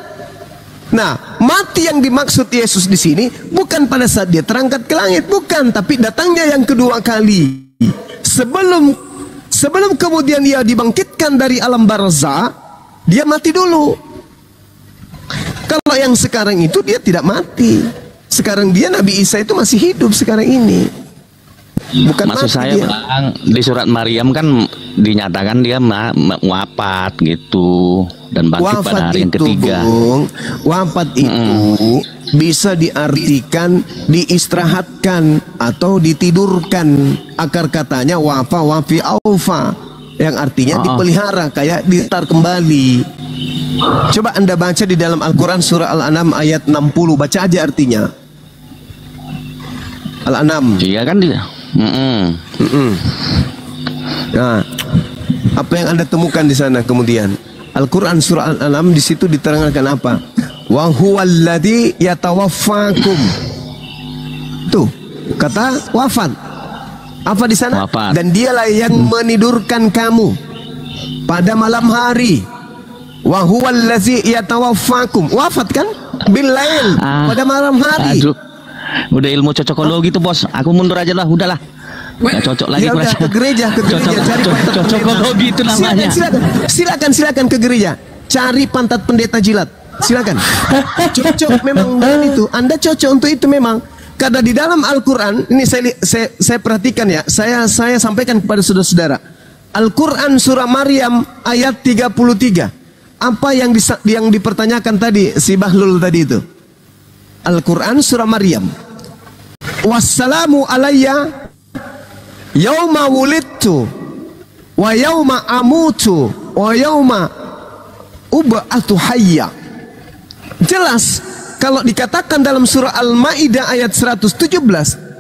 Nah, mati yang dimaksud Yesus di sini bukan pada saat dia terangkat ke langit, bukan, tapi datangnya yang kedua kali. Sebelum kemudian dia dibangkitkan dari alam barzah, dia mati dulu. Kalau yang sekarang itu dia tidak mati. Sekarang dia Nabi Isa itu masih hidup sekarang ini. Bukan maksud mati saya dia. Bang, di surat Maryam kan dinyatakan dia wafat gitu dan bangkit pada hari yang ketiga. Bung, wafat itu bisa diartikan diistirahatkan atau ditidurkan. Akar katanya wafi aufa, yang artinya dipelihara, kayak ditar kembali. Coba Anda baca di dalam Al-Quran surah Al-An'am ayat 60, baca aja artinya. Al-An'am. Iya kan dia. Nah, apa yang Anda temukan di sana kemudian? Al-Quran surah Al-An'am di situ diterangkan apa? Wa huwallazi yatawaffakum. Tuh, kata wafat. Apa di sana? Wafat. Dan dialah yang menidurkan kamu pada malam hari. Wa huwallazi yatawaffakum. Wafat kan? Bil-lail, pada malam hari. Aduh. Udah ilmu cocokologi tuh bos. Aku mundur aja lah, udahlah. Nggak cocok lagi Ya udah, ke gereja cari cocokologi itu namanya. Silakan ke gereja. Cari pantat pendeta jilat. Silakan. Cocok memang dengan itu. Anda cocok untuk itu memang. Karena di dalam Al-Quran ini saya perhatikan ya. Saya sampaikan kepada saudara-saudara. Al-Quran surah Maryam ayat 33. Apa yang dipertanyakan tadi si Bahlul tadi itu? Al-Quran surah Maryam. Wassalamu alayya yauma wulidtu wa yauma amutu wa yauma ub'atu hayya. Jelas kalau dikatakan dalam surah Al-Maidah ayat 117,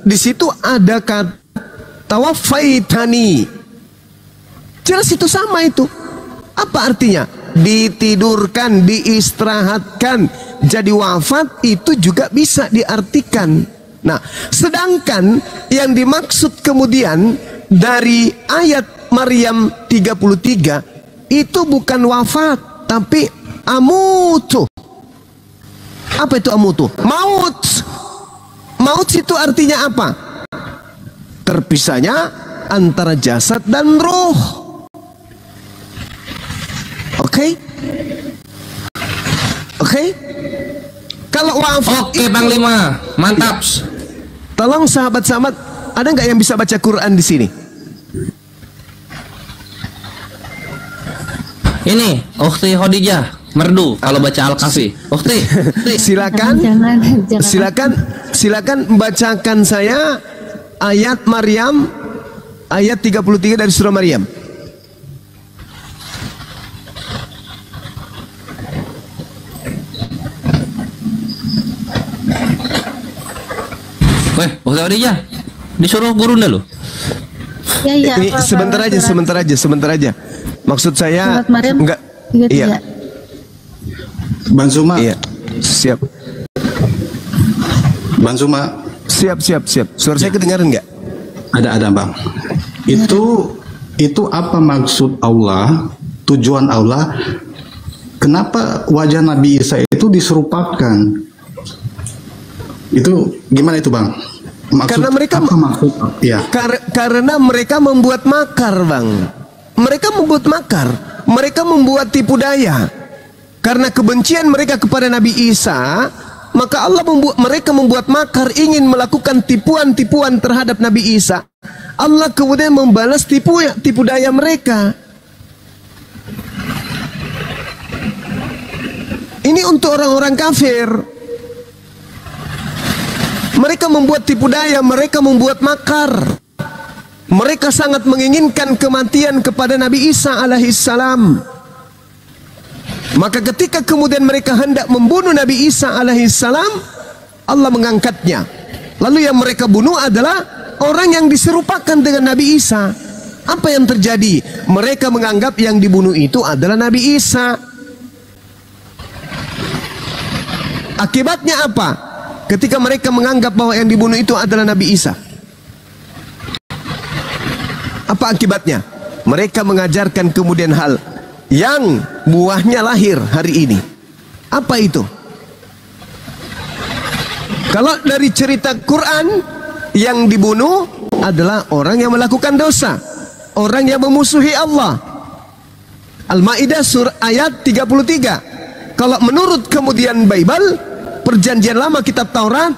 di situ ada kata tawaffaitani. Jelas itu sama itu. Apa artinya? Ditidurkan, diistirahatkan. Jadi wafat itu juga bisa diartikan. Nah, sedangkan yang dimaksud kemudian dari ayat Maryam 33 itu bukan wafat, tapi amutu. Apa itu amutu? Maut. Maut itu artinya apa? Terpisahnya antara jasad dan ruh. Oke? Kalau wafat Oke, Panglima, mantap. Tolong sahabat-sahabat, ada nggak yang bisa baca Quran di sini? Ini Ukhti Khadijah merdu kalau baca Al-Kahfi. Ukhti. Silakan. Jangan. Silakan bacakan saya ayat Maryam ayat 33 dari surah Maryam. Weh, Ukhti Khadijah, disuruh guru dulu. Ya, Ini sebentar aja. Maksud saya Surat Maryam enggak. 33. Iya. Bang Zuma, Iya. siap. Bang Suma. Siap. Suara saya kedengaran nggak? Ada Bang. Itu apa maksud Allah, tujuan Allah, kenapa wajah Nabi Isa itu diserupakan? Itu gimana itu Bang? Karena mereka ya. Karena mereka membuat makar, Bang. Mereka membuat makar. Mereka membuat tipu daya. Karena kebencian mereka kepada Nabi Isa, maka mereka membuat makar, ingin melakukan tipuan-tipuan terhadap Nabi Isa. Allah kemudian membalas tipu daya mereka. Ini untuk orang-orang kafir. Mereka membuat tipu daya, mereka membuat makar. Mereka sangat menginginkan kematian kepada Nabi Isa alaihissalam. Maka ketika kemudian mereka hendak membunuh Nabi Isa alaihissalam, Allah mengangkatnya. Lalu yang mereka bunuh adalah orang yang diserupakan dengan Nabi Isa. Apa yang terjadi? Mereka menganggap yang dibunuh itu adalah Nabi Isa. Akibatnya apa? Ketika mereka menganggap bahwa yang dibunuh itu adalah Nabi Isa, apa akibatnya? Mereka mengajarkan kemudian hal yang buahnya lahir hari ini. Apa itu? Kalau dari cerita Quran, yang dibunuh adalah orang yang melakukan dosa, orang yang memusuhi Allah. Al-Maidah surah ayat 33. Kalau menurut kemudian Bible, Perjanjian Lama kitab Taurat,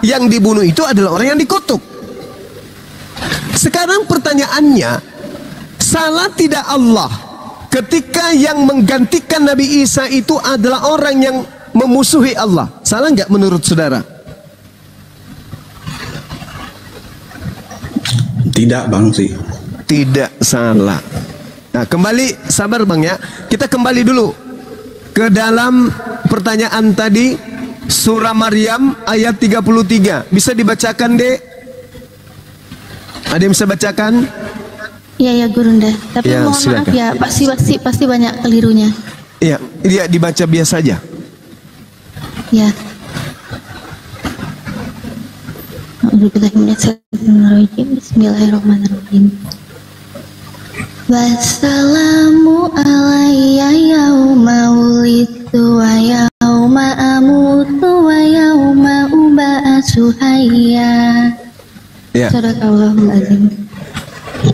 yang dibunuh itu adalah orang yang dikutuk. Sekarang pertanyaannya, salah tidak Allah ketika yang menggantikan Nabi Isa itu adalah orang yang memusuhi Allah? Salah nggak menurut saudara? Tidak Bang sih. Tidak salah. Nah, kembali, sabar Bang ya. Kita kembali dulu ke dalam pertanyaan tadi. Surah Maryam ayat 33. Bisa dibacakan, Dek? Ada yang bisa bacakan? Iya ya Gurunda. Tapi ya, mohon silakan. maaf ya, pasti banyak kelirunya. Iya, dia dibaca biasa aja. Ya. Bismillahirrahmanirrahim. Wassalamu alayya yauma wulidtu wa yauma amutu wa yauma uba'atsu hayya. Ya. Sadaqallahul azim.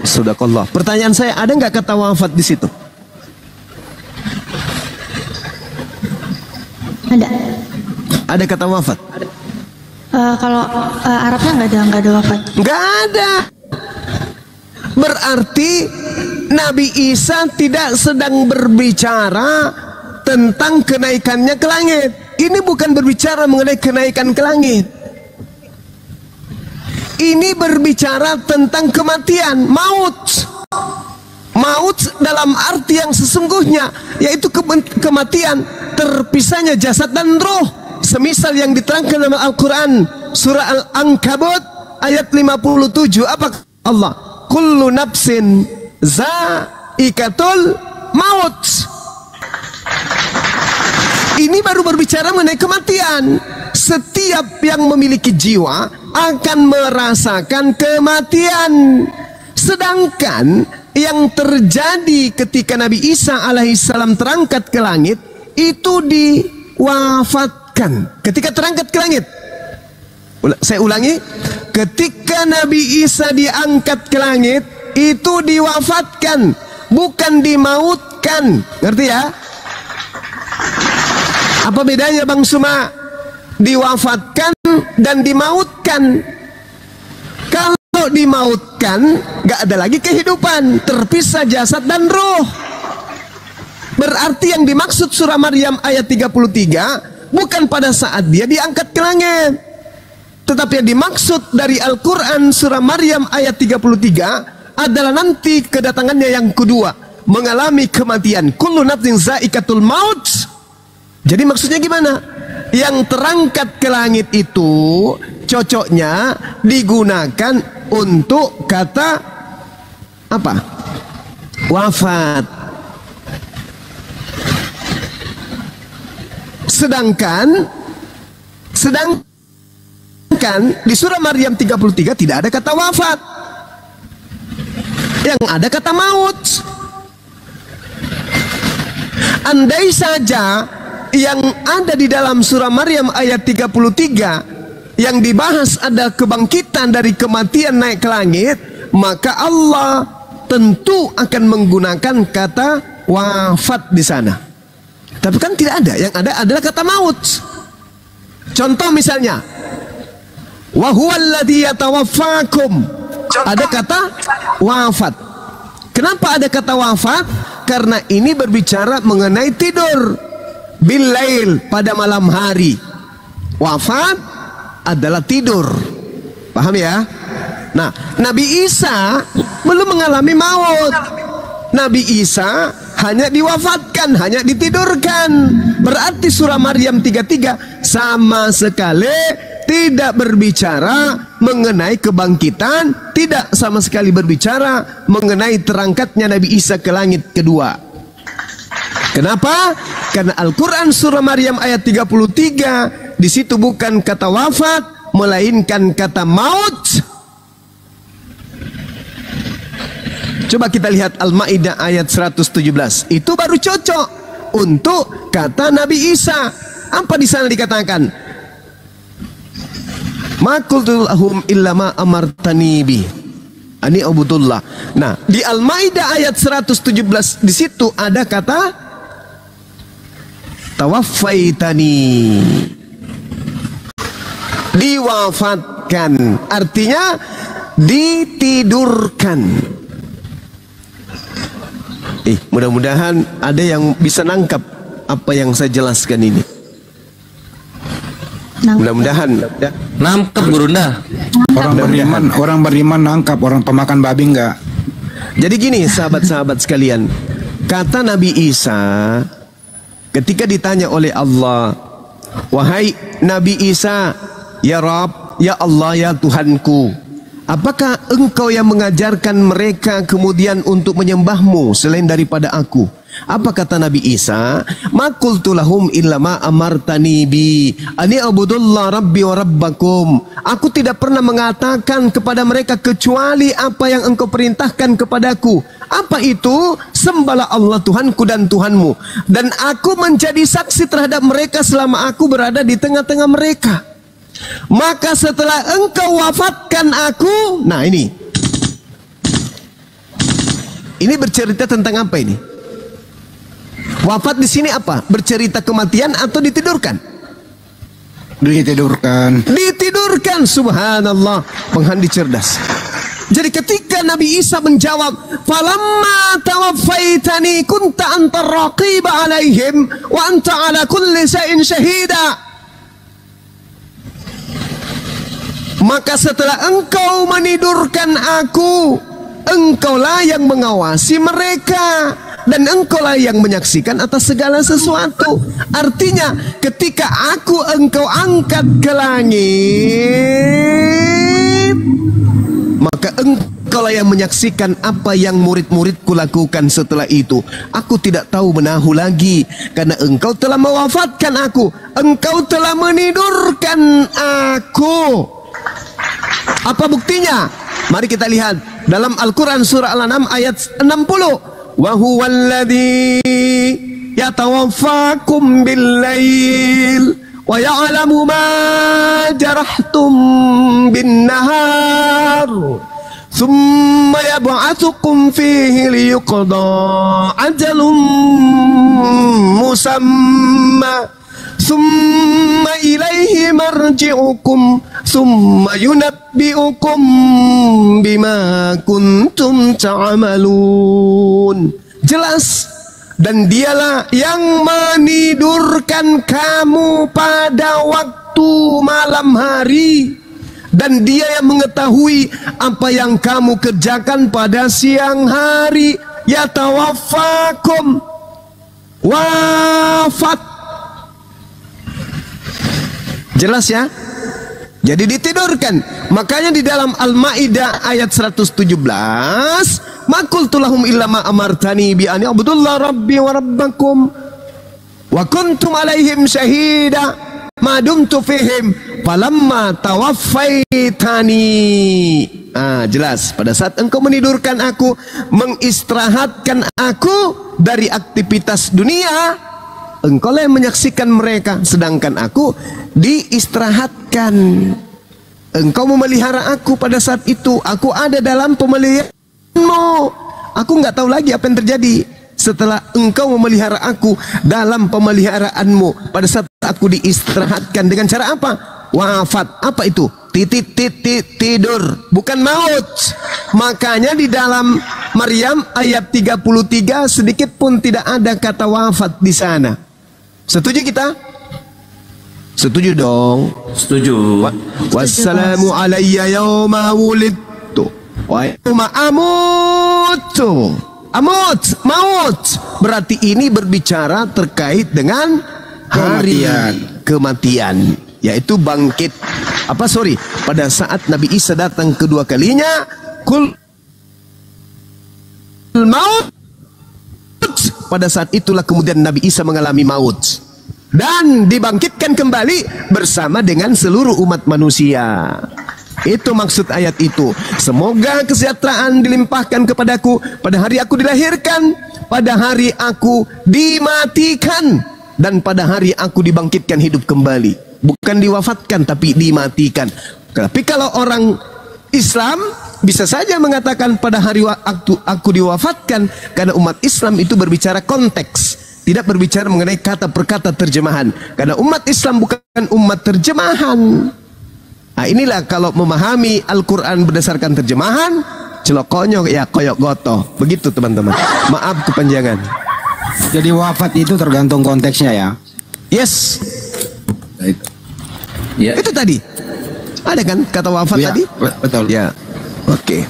Sadaqallah. Pertanyaan saya, ada nggak kata wafat di situ? Ada. Ada kata wafat? Kalau Arabnya nggak ada wafat. Nggak ada. Berarti Nabi Isa tidak sedang berbicara tentang kenaikannya ke langit. Ini bukan berbicara mengenai kenaikan ke langit. Ini berbicara tentang kematian, maut. Maut dalam arti yang sesungguhnya, yaitu kematian, terpisahnya jasad dan roh. Semisal yang diterangkan dalam Al-Quran, surah Al-Ankabut ayat 57. Apa Allah? Kullu nafsin zaikatul maut. Ini baru berbicara mengenai kematian. Setiap yang memiliki jiwa akan merasakan kematian. Sedangkan yang terjadi ketika Nabi Isa alaihissalam terangkat ke langit, itu diwafatkan ketika terangkat ke langit. Saya ulangi, ketika Nabi Isa diangkat ke langit, itu diwafatkan, bukan dimautkan. Ngerti ya? Apa bedanya Bang Suma? Diwafatkan dan dimautkan. Kalau dimautkan, gak ada lagi kehidupan, terpisah jasad dan roh. Berarti yang dimaksud surah Maryam ayat 33 bukan pada saat dia diangkat ke langit, tetapi yang dimaksud dari Al-Quran surah Maryam ayat 33 adalah nanti kedatangannya yang kedua, mengalami kematian. Kullu nafsin zaikatul maut. Jadi maksudnya gimana? Yang terangkat ke langit itu cocoknya digunakan untuk kata apa? Wafat. Sedangkan Sedangkan di surah Maryam 33 tidak ada kata wafat. Yang ada kata maut. Andai saja yang ada di dalam surah Maryam ayat 33 yang dibahas ada kebangkitan dari kematian naik ke langit, maka Allah tentu akan menggunakan kata wafat di sana. Tapi kan tidak ada, yang ada adalah kata maut. Contoh misalnya, wa huwallazi yatawaffakum. Ada kata wafat. Kenapa ada kata wafat? Karena ini berbicara mengenai tidur. Bilail, pada malam hari. Wafat adalah tidur. Paham ya? Nah, Nabi Isa belum mengalami maut. Nabi Isa hanya diwafatkan, hanya ditidurkan. Berarti surah Maryam 33 sama sekali tidak berbicara mengenai kebangkitan, tidak sama sekali berbicara mengenai terangkatnya Nabi Isa ke langit kedua. Kenapa? Karena Al-Quran surah Maryam ayat 33 di situ bukan kata wafat, melainkan kata maut. Coba kita lihat Al-Maidah ayat 117. Itu baru cocok untuk kata Nabi Isa. Apa di sana dikatakan? Ma qultu lahum illa ma amartani bi. Ani abudullah. Nah, di Al-Maidah ayat 117 di situ ada kata tawaffaitani. Diwafatkan, artinya ditidurkan. Mudah-mudahan ada yang bisa nangkap apa yang saya jelaskan ini. Mudah-mudahan nangkep Gurunda. Orang beriman nangkap, orang pemakan babi enggak. Jadi gini sahabat-sahabat sekalian, kata Nabi Isa ketika ditanya oleh Allah, wahai Nabi Isa, ya Rabb, ya Allah, ya Tuhanku, apakah engkau yang mengajarkan mereka kemudian untuk menyembahmu selain daripada aku? Apa kata Nabi Isa? Ma qultu lahum illa ma amartani bi ani abudullah rabbi wa rabbakum. Aku tidak pernah mengatakan kepada mereka kecuali apa yang engkau perintahkan kepadaku. Apa itu? Sembahlah Allah Tuhanku dan Tuhanmu. Dan aku menjadi saksi terhadap mereka selama aku berada di tengah-tengah mereka. Maka setelah engkau wafatkan aku, nah ini bercerita tentang apa ini? Wafat di sini apa? Bercerita kematian atau ditidurkan? Ditidurkan. Ditidurkan, subhanallah, penghandi cerdas. Jadi ketika Nabi Isa menjawab, falamma tawaffaitani kunta anta raqiba alaihim wa anta ala kulli syai'in syahida. Maka setelah engkau menidurkan aku, engkaulah yang mengawasi mereka dan engkaulah yang menyaksikan atas segala sesuatu. Artinya ketika engkau angkat ke langit, maka engkaulah yang menyaksikan apa yang murid-muridku lakukan setelah itu. Aku tidak tahu menahu lagi, karena engkau telah mewafatkan aku, engkau telah menidurkan aku. Apa buktinya? Mari kita lihat dalam Al-Quran surah Al-An'am ayat 60. Wa huwallazi yatawaffakum bil-lail wa ya'lamu ma jarahtum bin-nahar thumma yab'atsukum fihi liyuqda ajalun musamma thumma ilaihi marji'ukum thumma yunabbi'ukum bima kuntum ta'malun. Jelas, dan dialah yang menidurkan kamu pada waktu malam hari, dan dia yang mengetahui apa yang kamu kerjakan pada siang hari. Yatawaffakum, wafat. Jelas ya? Jadi ditidurkan. Makanya di dalam Al-Maidah ayat 117, ma qultu lahum illa ma amartani bi an abudullah rabbi wa rabbakum wa kuntum alaihim syahida. madumtu fihim falamma tawaffaitani. Jelas pada saat engkau menidurkan aku, mengistirahatkan aku dari aktivitas dunia, engkau yang menyaksikan mereka, sedangkan aku diistirahatkan. Engkau memelihara aku pada saat itu, aku ada dalam pemeliharaanmu. Aku nggak tahu lagi apa yang terjadi setelah engkau memelihara aku dalam pemeliharaanmu. Pada saat aku diistirahatkan dengan cara apa? Wafat. Apa itu? Tidur, bukan maut. Makanya di dalam Maryam ayat 33 sedikit pun tidak ada kata wafat di sana. Setuju kita? Setuju dong. Setuju. Wassalamu alayya yawma wulidtu wa yawma amutu. Maut. Berarti ini berbicara terkait dengan hari kematian, yaitu bangkit. Pada saat Nabi Isa datang kedua kalinya, kul maut. Pada saat itulah kemudian Nabi Isa mengalami maut dan dibangkitkan kembali bersama dengan seluruh umat manusia. Itu maksud ayat itu. Semoga kesejahteraan dilimpahkan kepadaku pada hari aku dilahirkan, pada hari aku dimatikan, dan pada hari aku dibangkitkan hidup kembali. Bukan diwafatkan tapi dimatikan. Tapi kalau orang Islam bisa saja mengatakan pada hari aku diwafatkan, karena umat Islam itu berbicara konteks, tidak berbicara mengenai kata per kata terjemahan. Karena umat Islam bukan umat terjemahan. Inilah kalau memahami Al-Quran berdasarkan terjemahan, celokonyok ya koyok gotoh. Begitu teman-teman. Maaf kepanjangan. Jadi wafat itu tergantung konteksnya ya. Yes. Ya. Itu tadi. Ada kan kata wafat ya, tadi? Betul. Ya. Oke.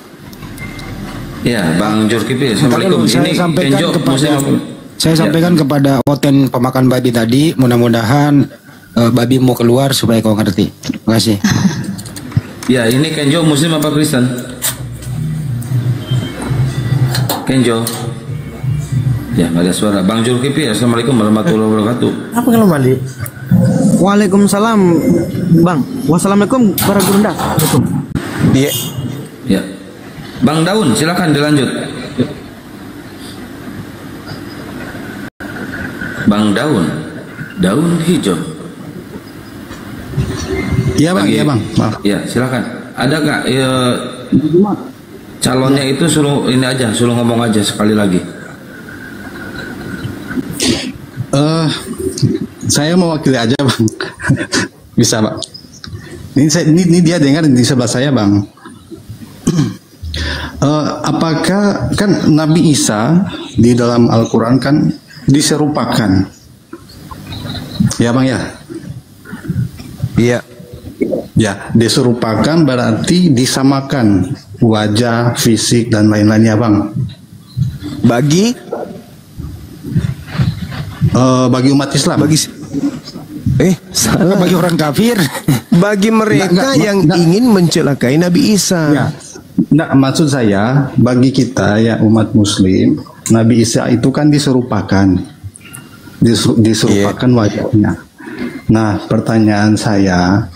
Ya, Bang Zulkifli. Assalamualaikum. Saya sampaikan Kenjo, saya sampaikan kepada Oten pemakan babi tadi, mudah-mudahan babi mau keluar supaya kau ngerti. Terima kasih. Ya, ini Kenjo Muslim apa Kristen? Kenjo. Ya, nggak ada suara. Bang Zulkifli, assalamualaikum warahmatullahi wabarakatuh. Apa kalau balik? Waalaikumsalam, Bang. Wassalamualaikum para gurunda. Iya. Ya. Bang Daun, silakan dilanjut. Bang Daun, daun hijau. Iya bang, iya bang. Maaf. Ya, silakan. Ada nggak calonnya itu suruh ini aja, suruh ngomong aja sekali lagi. Saya mewakili aja bang. Bisa bang. Ini dia dengar di sebelah saya bang. Apakah kan Nabi Isa di dalam Al-Quran kan diserupakan, ya bang ya? Iya. Ya, diserupakan berarti disamakan wajah, fisik dan lain-lainnya bang. Bagi umat Islam. Salah. Bagi orang kafir. Bagi mereka yang ingin mencelakai Nabi Isa. Ya. Nah, maksud saya bagi kita ya umat Muslim, Nabi Isa itu kan diserupakan, wajahnya. Nah, pertanyaan saya,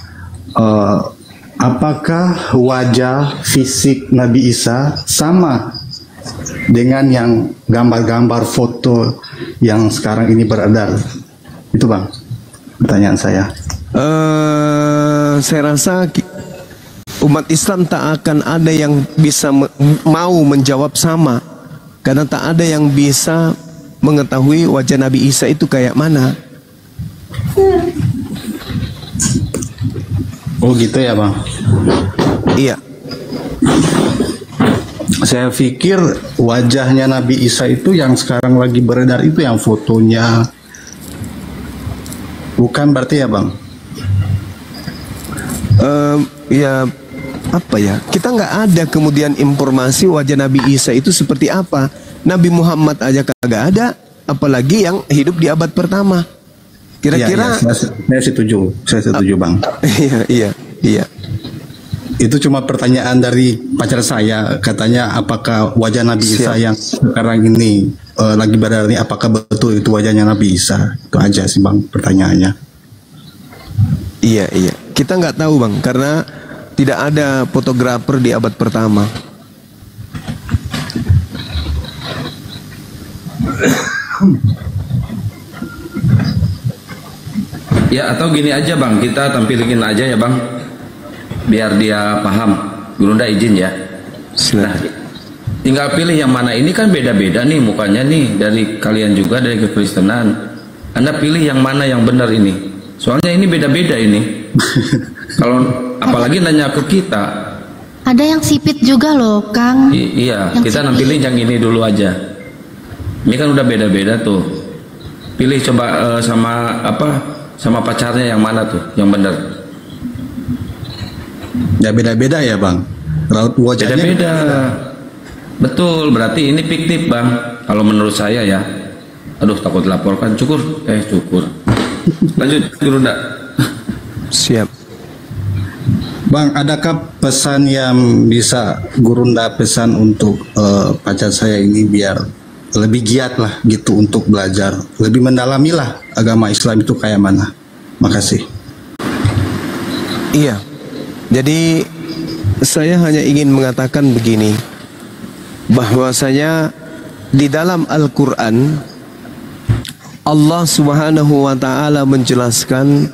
apakah wajah fisik Nabi Isa sama dengan yang gambar-gambar foto yang sekarang ini beredar? Itu bang, pertanyaan saya. Saya rasa umat Islam tak akan ada yang bisa mau menjawab sama, karena tak ada yang bisa mengetahui wajah Nabi Isa itu kayak mana. Oh gitu ya bang. Iya. Saya pikir wajahnya Nabi Isa itu yang sekarang lagi beredar itu yang fotonya, bukan berarti ya bang? Ya apa ya, kita nggak ada kemudian informasi wajah Nabi Isa itu seperti apa. Nabi Muhammad aja kagak ada, apalagi yang hidup di abad pertama. Kira-kira saya setuju bang. Iya. Itu cuma pertanyaan dari pacar saya, katanya apakah wajah Nabi Isa yang sekarang ini lagi beredar ini, apakah betul itu wajahnya Nabi Isa? Itu aja sih bang pertanyaannya. Iya. Kita nggak tahu Bang, karena tidak ada fotografer di abad pertama. Ya atau gini aja Bang, kita tampilin aja ya Bang, biar dia paham. Gurunda izin ya. Nah, tinggal pilih yang mana. Ini kan beda-beda nih mukanya nih, dari kalian juga dari kekristenan. Anda pilih yang mana yang benar ini. Soalnya ini beda-beda ini. Kalau apalagi nanya ke kita. Ada yang sipit juga loh, Kang. Iya, yang kita sipit. nampilin yang ini dulu aja. Ini kan udah beda-beda tuh. Pilih coba sama pacarnya yang mana tuh, yang benar. Ya beda-beda ya Bang. Raut wajahnya Beda-beda. Betul, berarti ini fiktif Bang. Kalau menurut saya ya. Aduh, takut dilaporkan. Cukur. Lanjut, Gurunda. Siap. Bang, adakah pesan yang bisa Gurunda pesan untuk pacar saya ini biar lebih giat lah gitu untuk belajar, lebih mendalami lah agama Islam itu kayak mana? Makasih. Iya. Jadi saya hanya ingin mengatakan begini, bahwasanya di dalam Al-Quran Allah Subhanahu wa Ta'ala menjelaskan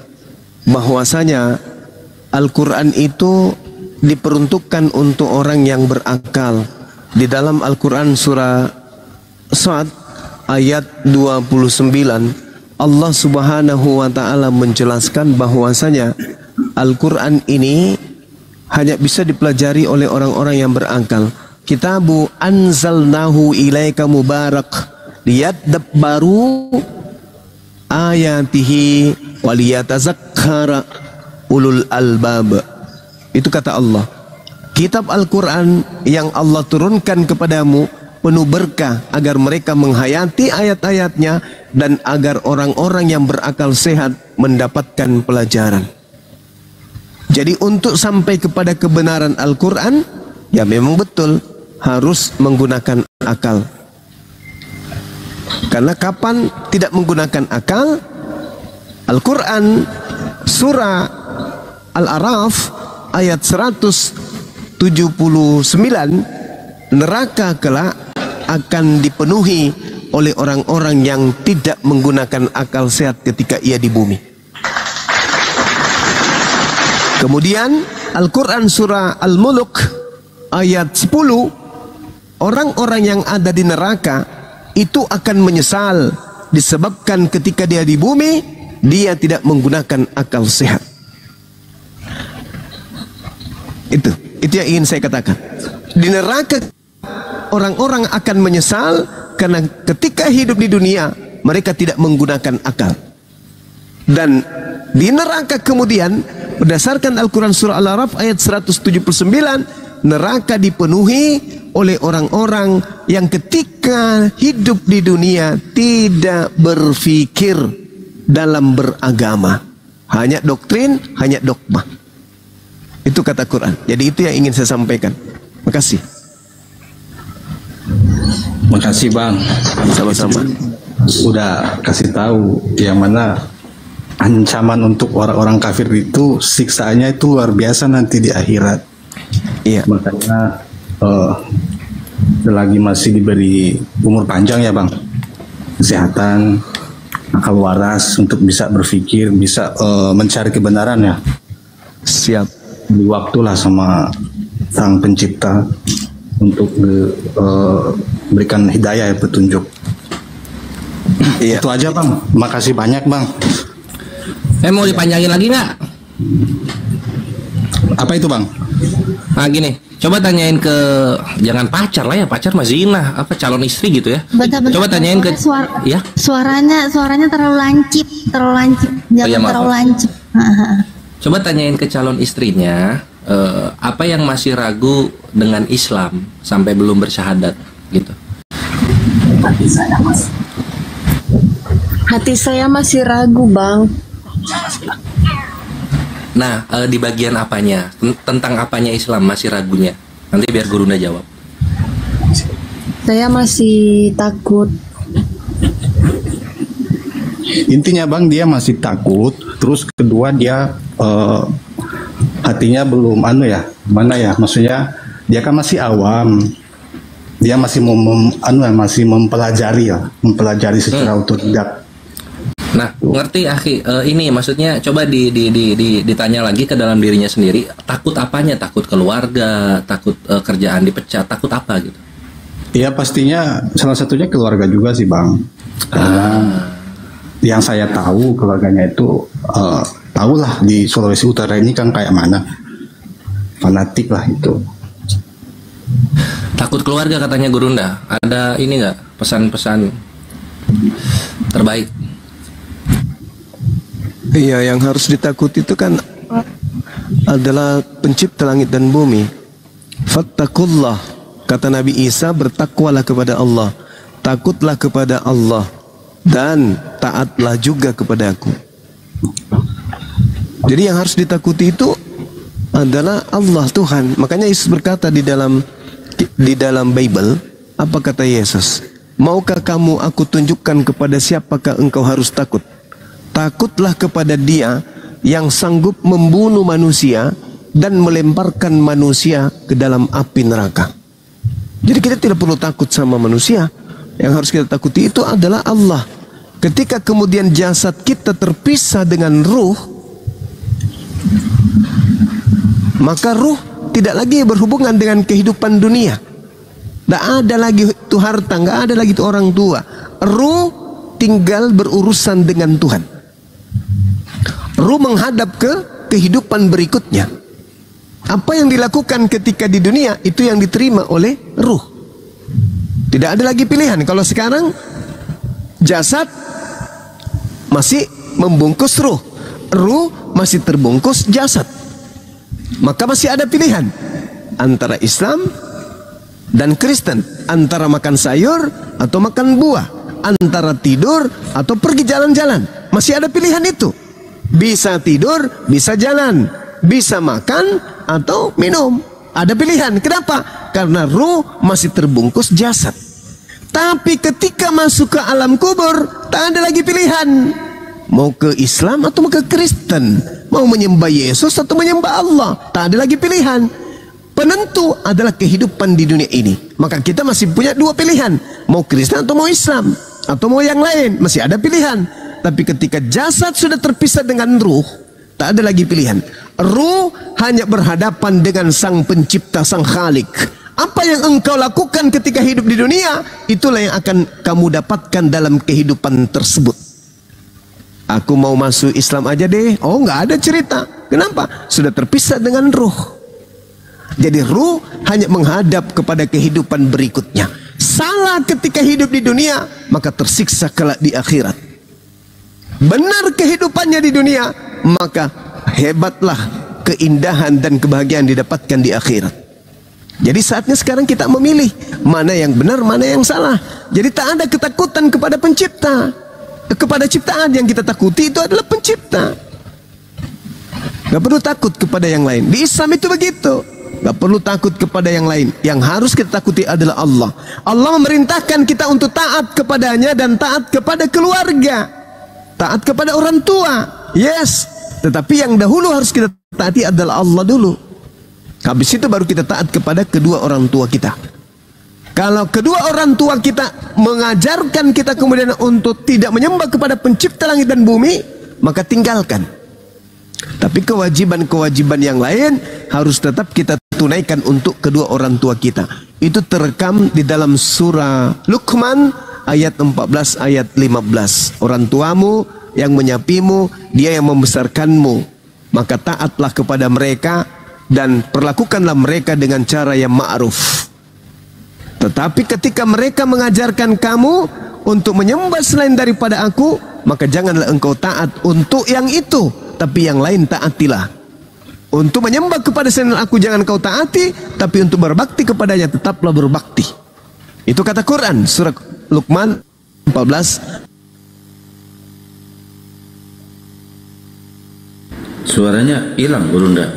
bahwasanya Al-Quran itu diperuntukkan untuk orang yang berakal. Di dalam Al-Quran surah Shad ayat 29, Allah Subhanahu wa Ta'ala menjelaskan bahwasanya Al-Quran ini hanya bisa dipelajari oleh orang-orang yang berakal. Kitabu anzalnahu ilaika mubarak liyadabbaru ayatihi waliyatazakkara ulul albab. Itu kata Allah. Kitab Al-Quran yang Allah turunkan kepadamu penuh berkah agar mereka menghayati ayat-ayatnya dan agar orang-orang yang berakal sehat mendapatkan pelajaran. Jadi untuk sampai kepada kebenaran Al-Quran, ya memang betul harus menggunakan akal. Karena kapan tidak menggunakan akal? Al-Quran surah Al-A'raf ayat 179, neraka kelak akan dipenuhi oleh orang-orang yang tidak menggunakan akal sehat ketika ia di bumi. Kemudian Al-Quran surah Al-Muluk ayat 10, orang-orang yang ada di neraka itu akan menyesal disebabkan ketika dia di bumi dia tidak menggunakan akal sehat. Itu yang ingin saya katakan. Di neraka orang-orang akan menyesal karena ketika hidup di dunia mereka tidak menggunakan akal. Dan di neraka kemudian berdasarkan Al-Quran surah Al-A'raf ayat 179, neraka dipenuhi oleh orang-orang yang ketika hidup di dunia tidak berpikir dalam beragama, hanya doktrin, hanya dogma. Itu kata Quran. Jadi itu yang ingin saya sampaikan. Makasih. Makasih Bang. Sama-sama. Udah kasih tahu yang mana ancaman untuk orang-orang kafir itu siksaannya itu luar biasa nanti di akhirat. Iya. Makanya selagi masih diberi umur panjang ya Bang, kesehatan, akal waras untuk bisa berpikir, bisa mencari kebenaran ya. Siap. Di waktulah sama Sang Pencipta untuk berikan hidayah ya, petunjuk. Iya. Itu aja Bang. Makasih banyak Bang. Mau dipanjangin lagi nggak? Apa itu Bang? Nah gini, coba tanyain ke, jangan pacar lah ya, pacar mah zina, apa calon istri gitu ya. Bentar-bentar. Coba tanyain ke ya. Suaranya terlalu lancip. Jangan iya, maaf. terlalu lancip. Coba tanyain ke calon istrinya, apa yang masih ragu dengan Islam sampai belum bersyahadat gitu. Hati saya masih ragu, Bang. Nah, di bagian apanya, tentang apanya Islam masih ragunya? Nanti biar Gurunda jawab. Saya masih takut. Intinya bang, dia masih takut. Terus kedua dia hatinya belum maksudnya dia kan masih awam. Dia masih masih mempelajari secara otodidak. Nah, ngerti akhi, ini maksudnya coba ditanya lagi ke dalam dirinya sendiri, takut apanya? Takut keluarga, takut kerjaan dipecat, takut apa gitu? Ya pastinya salah satunya keluarga juga sih bang. Karena yang saya tahu keluarganya itu tahulah di Sulawesi Utara ini kan kayak mana, fanatik lah itu. Takut keluarga katanya Gurunda. Ada ini nggak pesan-pesan terbaik? Iya, yang harus ditakuti itu kan adalah pencipta langit dan bumi. Fattakullah, kata Nabi Isa, bertakwalah kepada Allah, takutlah kepada Allah, dan taatlah juga kepada aku. Jadi yang harus ditakuti itu adalah Allah, Tuhan. Makanya Yesus berkata di dalam Bible, apa kata Yesus? Maukah kamu aku tunjukkan kepada siapakah engkau harus takut? Takutlah kepada Dia yang sanggup membunuh manusia dan melemparkan manusia ke dalam api neraka. Jadi kita tidak perlu takut sama manusia. Yang harus kita takuti itu adalah Allah. Ketika kemudian jasad kita terpisah dengan ruh, maka ruh tidak lagi berhubungan dengan kehidupan dunia. Tidak ada lagi itu harta, nggak ada lagi itu orang tua. Ruh tinggal berurusan dengan Tuhan. Ruh menghadap ke kehidupan berikutnya. Apa yang dilakukan ketika di dunia itu yang diterima oleh ruh. Tidak ada lagi pilihan. Kalau sekarang jasad masih membungkus ruh, ruh masih terbungkus jasad, maka masih ada pilihan antara Islam dan Kristen, antara makan sayur atau makan buah, antara tidur atau pergi jalan-jalan. Masih ada pilihan itu. Bisa tidur, bisa jalan, bisa makan atau minum. Ada pilihan. Kenapa? Karena ruh masih terbungkus jasad. Tapi ketika masuk ke alam kubur, tak ada lagi pilihan. Mau ke Islam atau mau ke Kristen, mau menyembah Yesus atau menyembah Allah, tak ada lagi pilihan. Penentu adalah kehidupan di dunia ini. Maka kita masih punya dua pilihan, mau Kristen atau mau Islam, atau mau yang lain, masih ada pilihan. Tapi ketika jasad sudah terpisah dengan ruh, tak ada lagi pilihan. Ruh hanya berhadapan dengan Sang Pencipta, Sang Khalik. Apa yang engkau lakukan ketika hidup di dunia, itulah yang akan kamu dapatkan dalam kehidupan tersebut. Aku mau masuk Islam aja deh. Oh, nggak ada cerita. Kenapa? Sudah terpisah dengan ruh. Jadi ruh hanya menghadap kepada kehidupan berikutnya. Salah ketika hidup di dunia, maka tersiksa kelak di akhirat. Benar kehidupannya di dunia, maka hebatlah keindahan dan kebahagiaan didapatkan di akhirat. Jadi saatnya sekarang kita memilih mana yang benar, mana yang salah. Jadi tak ada ketakutan kepada pencipta. Kepada ciptaan, yang kita takuti itu adalah pencipta. Gak perlu takut kepada yang lain. Di Islam itu begitu. Gak perlu takut kepada yang lain. Yang harus kita takuti adalah Allah. Allah memerintahkan kita untuk taat kepadanya dan taat kepada keluarga, taat kepada orang tua. Yes, tetapi yang dahulu harus kita taati adalah Allah dulu. Habis itu baru kita taat kepada kedua orang tua kita. Kalau kedua orang tua kita mengajarkan kita kemudian untuk tidak menyembah kepada pencipta langit dan bumi, maka tinggalkan. Tapi kewajiban-kewajiban yang lain harus tetap kita tunaikan untuk kedua orang tua kita. Itu terekam di dalam surah Luqman ayat 14 ayat 15. Orang tuamu yang menyapimu, dia yang membesarkanmu, maka taatlah kepada mereka dan perlakukanlah mereka dengan cara yang ma'ruf. Tetapi ketika mereka mengajarkan kamu untuk menyembah selain daripada aku, maka janganlah engkau taat untuk yang itu, tapi yang lain taatilah. Untuk menyembah kepada selain aku jangan kau taati, tapi untuk berbakti kepadanya tetaplah berbakti. Itu kata Quran, surah Luqman 14. Suaranya hilang, Gurunda.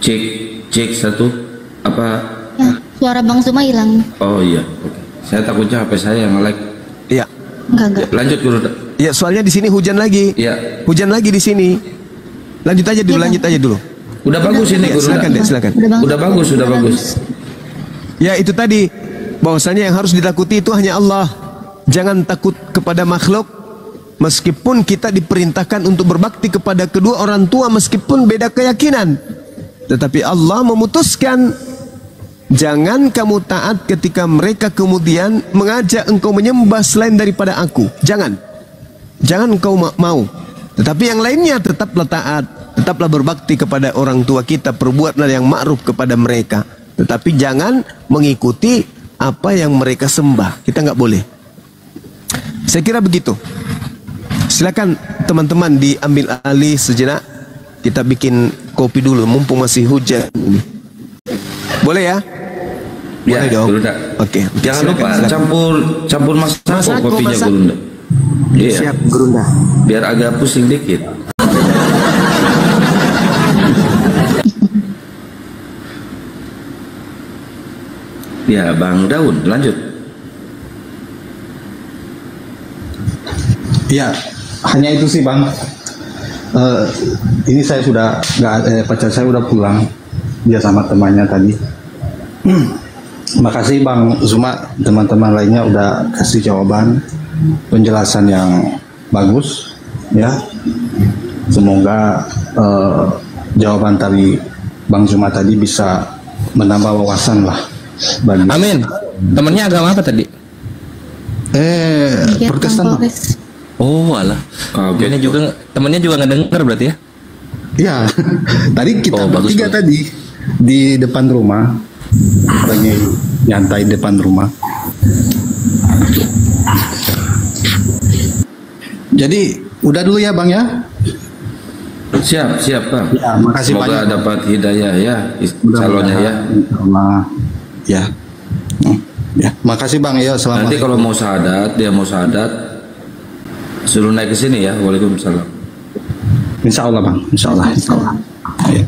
Cek satu. Apa? Ya, suara Bang Suma hilang. Oh iya. Oke. Saya takutnya HP saya yang nge-lag. Iya. Enggak. Lanjut Guru. Ya, soalnya di sini hujan lagi. Iya. Hujan lagi di sini. Lanjut aja dulu, lanjut aja dulu. Udah bagus ini Ya, Guru. silakan deh, silakan. Udah bagus. Ya, itu tadi bahwasanya yang harus ditakuti itu hanya Allah. Jangan takut kepada makhluk. Meskipun kita diperintahkan untuk berbakti kepada kedua orang tua meskipun beda keyakinan. Tetapi Allah memutuskan jangan kamu taat ketika mereka kemudian mengajak engkau menyembah selain daripada aku. Jangan engkau mau. Tetapi yang lainnya tetaplah taat. Tetaplah berbakti kepada orang tua kita. Perbuatlah yang ma'ruf kepada mereka. Tetapi jangan mengikuti apa yang mereka sembah. Kita nggak boleh. Saya kira begitu. Silakan teman-teman diambil alih sejenak. Kita bikin kopi dulu mumpung masih hujan ini. Boleh ya? Boleh dong. Oke. Jangan lupa silakan. campur masako kopinya masak. Gurunda. Iya. Siap, Gurunda. Biar agak pusing dikit. Ya, Bang Daun, lanjut. Ya, hanya itu sih Bang. Ini saya sudah pacar saya udah pulang. Dia sama temannya tadi. Makasih Bang Zuma, teman-teman lainnya udah kasih jawaban, penjelasan yang bagus, ya. Semoga jawaban dari Bang Zuma tadi bisa menambah wawasan lah. Bagi. Amin. Temennya agama apa tadi? Protestan. Oh, alah. Temennya juga nggak denger berarti ya? Iya. Tadi kita bertiga bagus. tadi di depan rumah, lagi nyantai depan rumah. Jadi udah dulu ya Bang ya. Siap Bang. Ya, makasih Semoga banyak. dapat hidayah ya calonnya ya. Insyaallah. Ya. Ya, makasih Bang ya. Selamat. Nanti kalau mau syahadat, dia mau syahadat, suruh naik ke sini ya. Waalaikumsalam. Insya Allah Bang. Insya Allah. Ya.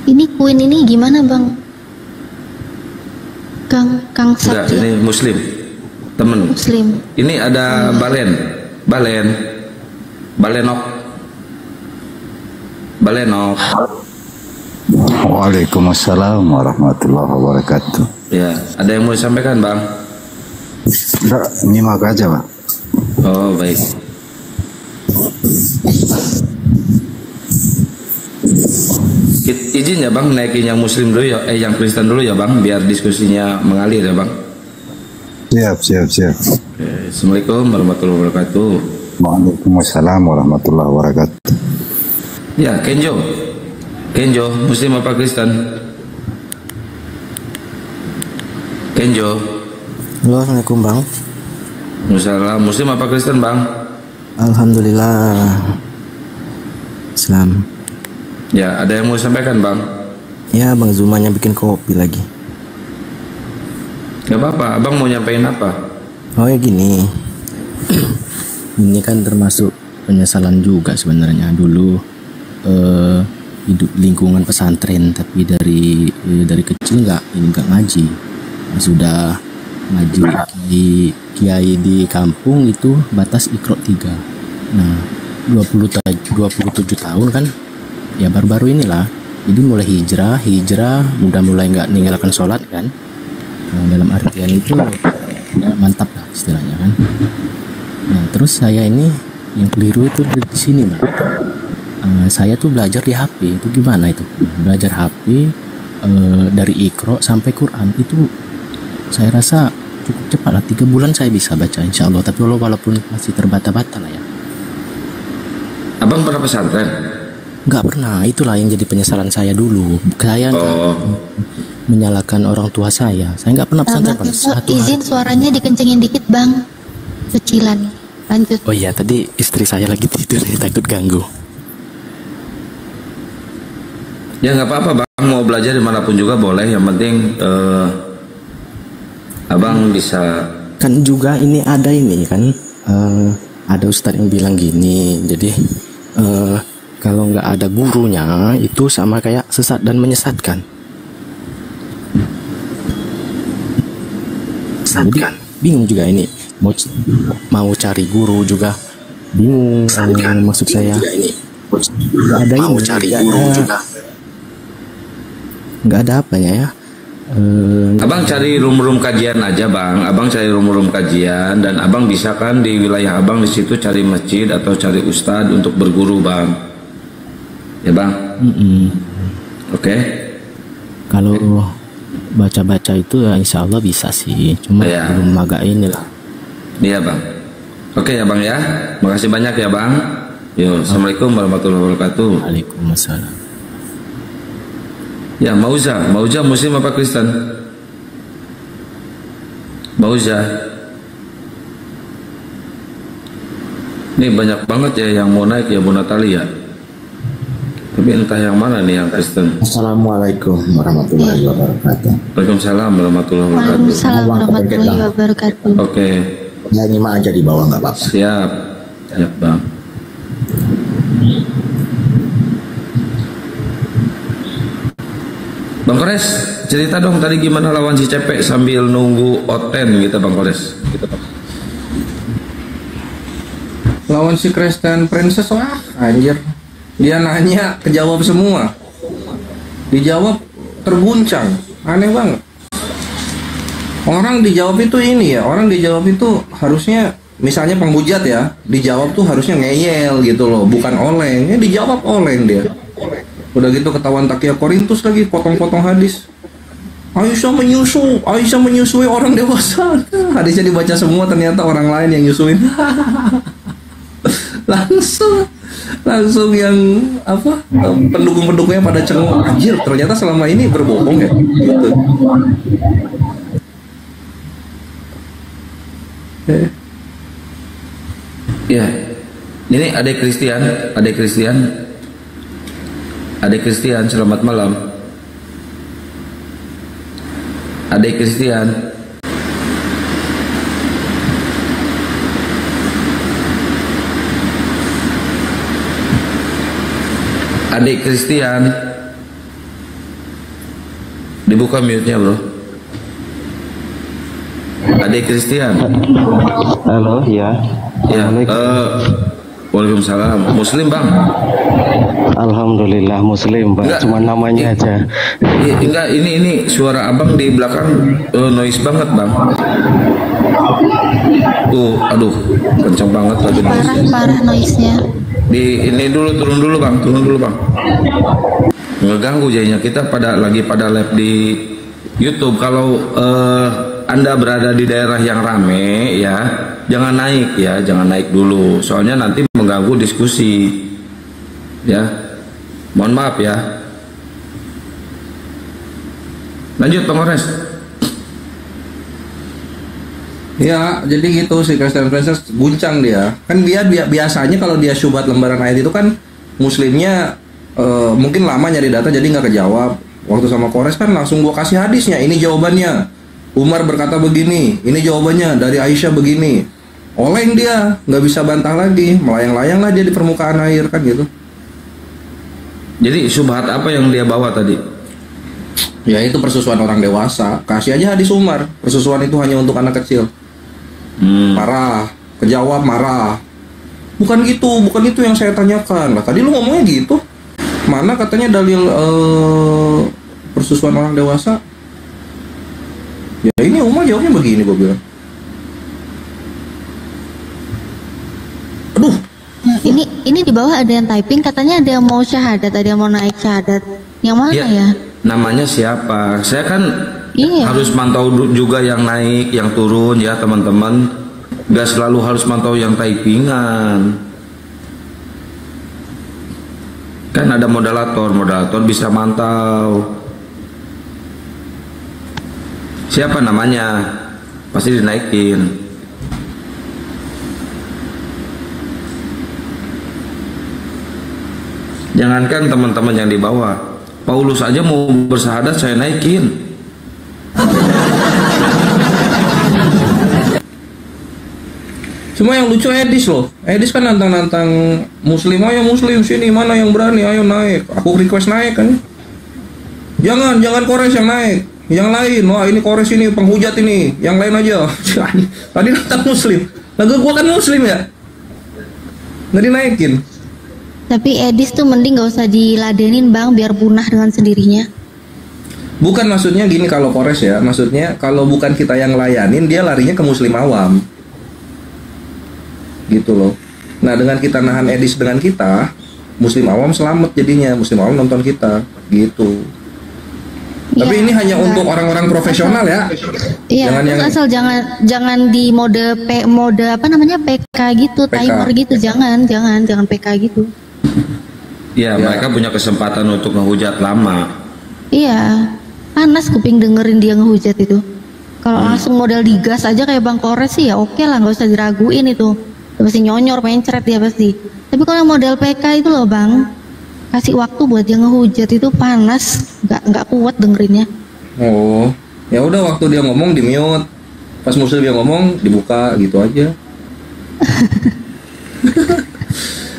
Ini Queen ini gimana bang? Kang Enggak, Satya. ini Muslim, temen. Muslim. Ini ada Balenok. Waalaikumsalam warahmatullahi wabarakatuh. Ya, ada yang mau disampaikan Bang? Enggak, nyimak aja Pak. Oh baik. Izin ya Bang naikin yang Muslim dulu ya, yang Kristen dulu ya Bang, biar diskusinya mengalir ya Bang. Siap. Assalamualaikum warahmatullahi wabarakatuh. Waalaikumsalam warahmatullahi wabarakatuh. Ya, Kenjo, Muslim apa Kristen? Kenjo. Halo, Assalamualaikum Bang. Waalaikumsalam. Muslim apa Kristen Bang? Alhamdulillah Islam. Ya, ada yang mau sampaikan Bang? Ya, Bang Zumanya bikin kopi lagi. Gak apa-apa, Abang mau nyampein apa? Oh ya gini, ini kan termasuk penyesalan juga sebenarnya. Dulu hidup lingkungan pesantren, tapi dari kecil nggak ngaji. Sudah ngaji kiai di kampung itu batas Iqra 3. Nah 27 tahun kan, ya baru-baru inilah. Jadi mulai hijrah udah mulai nggak ninggalkan sholat kan. Nah, dalam artian itu mantap lah istilahnya kan. Nah terus saya ini yang keliru itu di sini Mbak. Saya tuh belajar di HP itu gimana itu? Belajar HP dari Iqra sampai Quran itu saya rasa cukup cepat lah, 3 bulan saya bisa baca insya Allah. Tapi walaupun masih terbata-bata lah ya. Abang pernah pesantren? Nggak pernah, itulah yang jadi penyesalan saya dulu. Saya menyalahkan orang tua saya nggak pernah pesantren. Izin suaranya dikencengin dikit bang, kecilan. Lanjut. Oh iya, tadi istri saya lagi tidur, takut ganggu. Ya nggak apa-apa Bang, mau belajar dimanapun juga boleh. Yang penting Abang bisa. Kan juga ini ada ini kan ada ustadz yang bilang gini, jadi kalau nggak ada gurunya itu sama kayak sesat dan menyesatkan. Jadi bingung juga ini, mau cari guru juga bingung. Maksud saya nggak ada ini, nggak ada apanya ya. Abang cari room kajian aja bang, abang cari room kajian, dan abang bisa kan di wilayah abang di situ cari masjid atau cari ustadz untuk berguru bang, ya bang. Oke. Kalau baca-baca itu ya insya Allah bisa sih, cuma belum agak ini lah. Iya bang. Oke ya bang ya, makasih banyak ya bang. Yo, assalamualaikum warahmatullahi wabarakatuh. Waalaikumsalam. Ya, Mauza Muslim apa Kristen? Mauza. Ini banyak banget ya yang mau naik ya Bu Natalia. Tapi entah yang mana nih yang Kristen. Assalamualaikum warahmatullahi wabarakatuh. Waalaikumsalam warahmatullahi wabarakatuh. Waalaikumsalam warahmatullahi wabarakatuh. Oke. Ya nyimak aja di bawah nggak apa-apa. Siap bang. Bang Kores, cerita dong tadi gimana lawan si Cepek sambil nunggu Oten gitu Bang Kores. Lawan si Kristen Princess, wah anjir. Dia nanya, kejawab semua. Dijawab terguncang. Aneh banget. Orang dijawab itu ini ya, orang dijawab itu harusnya, misalnya penghujat ya, dijawab tuh harusnya ngeyel gitu loh, bukan oleng. Dijawab oleng dia. Udah gitu ketahuan takia Korintus lagi, potong-potong hadis. Aisyah menyusui orang dewasa. Hadisnya dibaca semua, ternyata orang lain yang nyusuin. langsung yang apa, pendukung-pendukungnya pada cengok, anjir ternyata selama ini berbohong ya gitu. Ya, ini adik Christian, selamat malam. Adik Christian. Adik Christian. Dibuka mute-nya, Bro. Adik Christian. Halo, ya. Ya, Waalaikumsalam. Muslim bang? Alhamdulillah Muslim bang. Enggak, cuma namanya aja. Enggak, ini suara abang di belakang noise banget bang. Aduh, kencang banget lagi noise. Parah noise-nya. Ini turun dulu bang. Ngeganggu jadinya, kita lagi pada live di YouTube. Kalau Anda berada di daerah yang rame ya, jangan naik dulu, soalnya nanti mengganggu diskusi ya. Mohon maaf ya. Lanjut Bang Ores. Ya, jadi gitu si Kristen Princess guncang dia. Kan dia biasanya kalau dia syubhat lembaran ayat itu kan muslimnya mungkin lama nyari data jadi nggak kejawab. Waktu sama Kores kan langsung gua kasih hadisnya, ini jawabannya. Umar berkata begini, ini jawabannya dari Aisyah begini. Oleng dia, nggak bisa bantah lagi, melayang-layang lah dia di permukaan air kan gitu. Jadi syubhat apa yang dia bawa tadi? Ya itu persusuan orang dewasa. Kasih aja hadis Umar, persusuan itu hanya untuk anak kecil. Marah, kejawab marah. Bukan itu yang saya tanyakan. Lah tadi lu ngomongnya gitu. Mana katanya dalil persusuan orang dewasa? Ya ini Umar jawabnya begini, gue bilang. Aduh. Nah, ini di bawah ada yang typing, katanya ada yang mau syahadat, ada yang mau naik syahadat. Yang mana ya? Namanya siapa? Saya kan harus mantau juga yang naik, yang turun ya teman-teman. Gak selalu harus mantau yang typingan. Kan ada moderator bisa mantau. Siapa namanya? Pasti dinaikin. Jangankan teman-teman yang di bawah, Paulus aja mau bersahadat saya naikin. Cuma yang lucu Edis loh. Edis kan nantang-nantang Muslim, ayo Muslim sini, mana yang berani, ayo naik. Aku request naik kan. Jangan Kores yang naik. Yang lain, wah ini Kores ini penghujat ini. Yang lain aja. Tadi nantang Muslim. Lagu gua kan Muslim ya. Nggak dinaikin. Tapi Edis tuh mending gak usah diladenin bang, biar punah dengan sendirinya. Bukan maksudnya gini kalau Kores ya. Maksudnya kalau bukan kita yang layanin, dia larinya ke Muslim awam. Gitu loh. Nah dengan kita nahan Edis dengan kita, Muslim awam selamat jadinya. Muslim awam nonton kita. Gitu. Tapi ini hanya untuk orang-orang profesional ya. Iya, asal jangan di mode apa namanya PK gitu, timer gitu, jangan PK gitu. Iya, mereka punya kesempatan untuk ngehujat lama. Iya, panas kuping dengerin dia ngehujat itu. Kalau langsung model digas aja kayak Bang Kores sih ya oke lah, nggak usah diraguin itu. Pasti nyonyor, mencret dia pasti. Tapi kalau model PK itu loh Bang, kasih waktu buat dia ngehujat itu panas, nggak kuat dengerinnya. Oh, ya udah waktu dia ngomong di mute, pas Muslim yang ngomong dibuka gitu aja.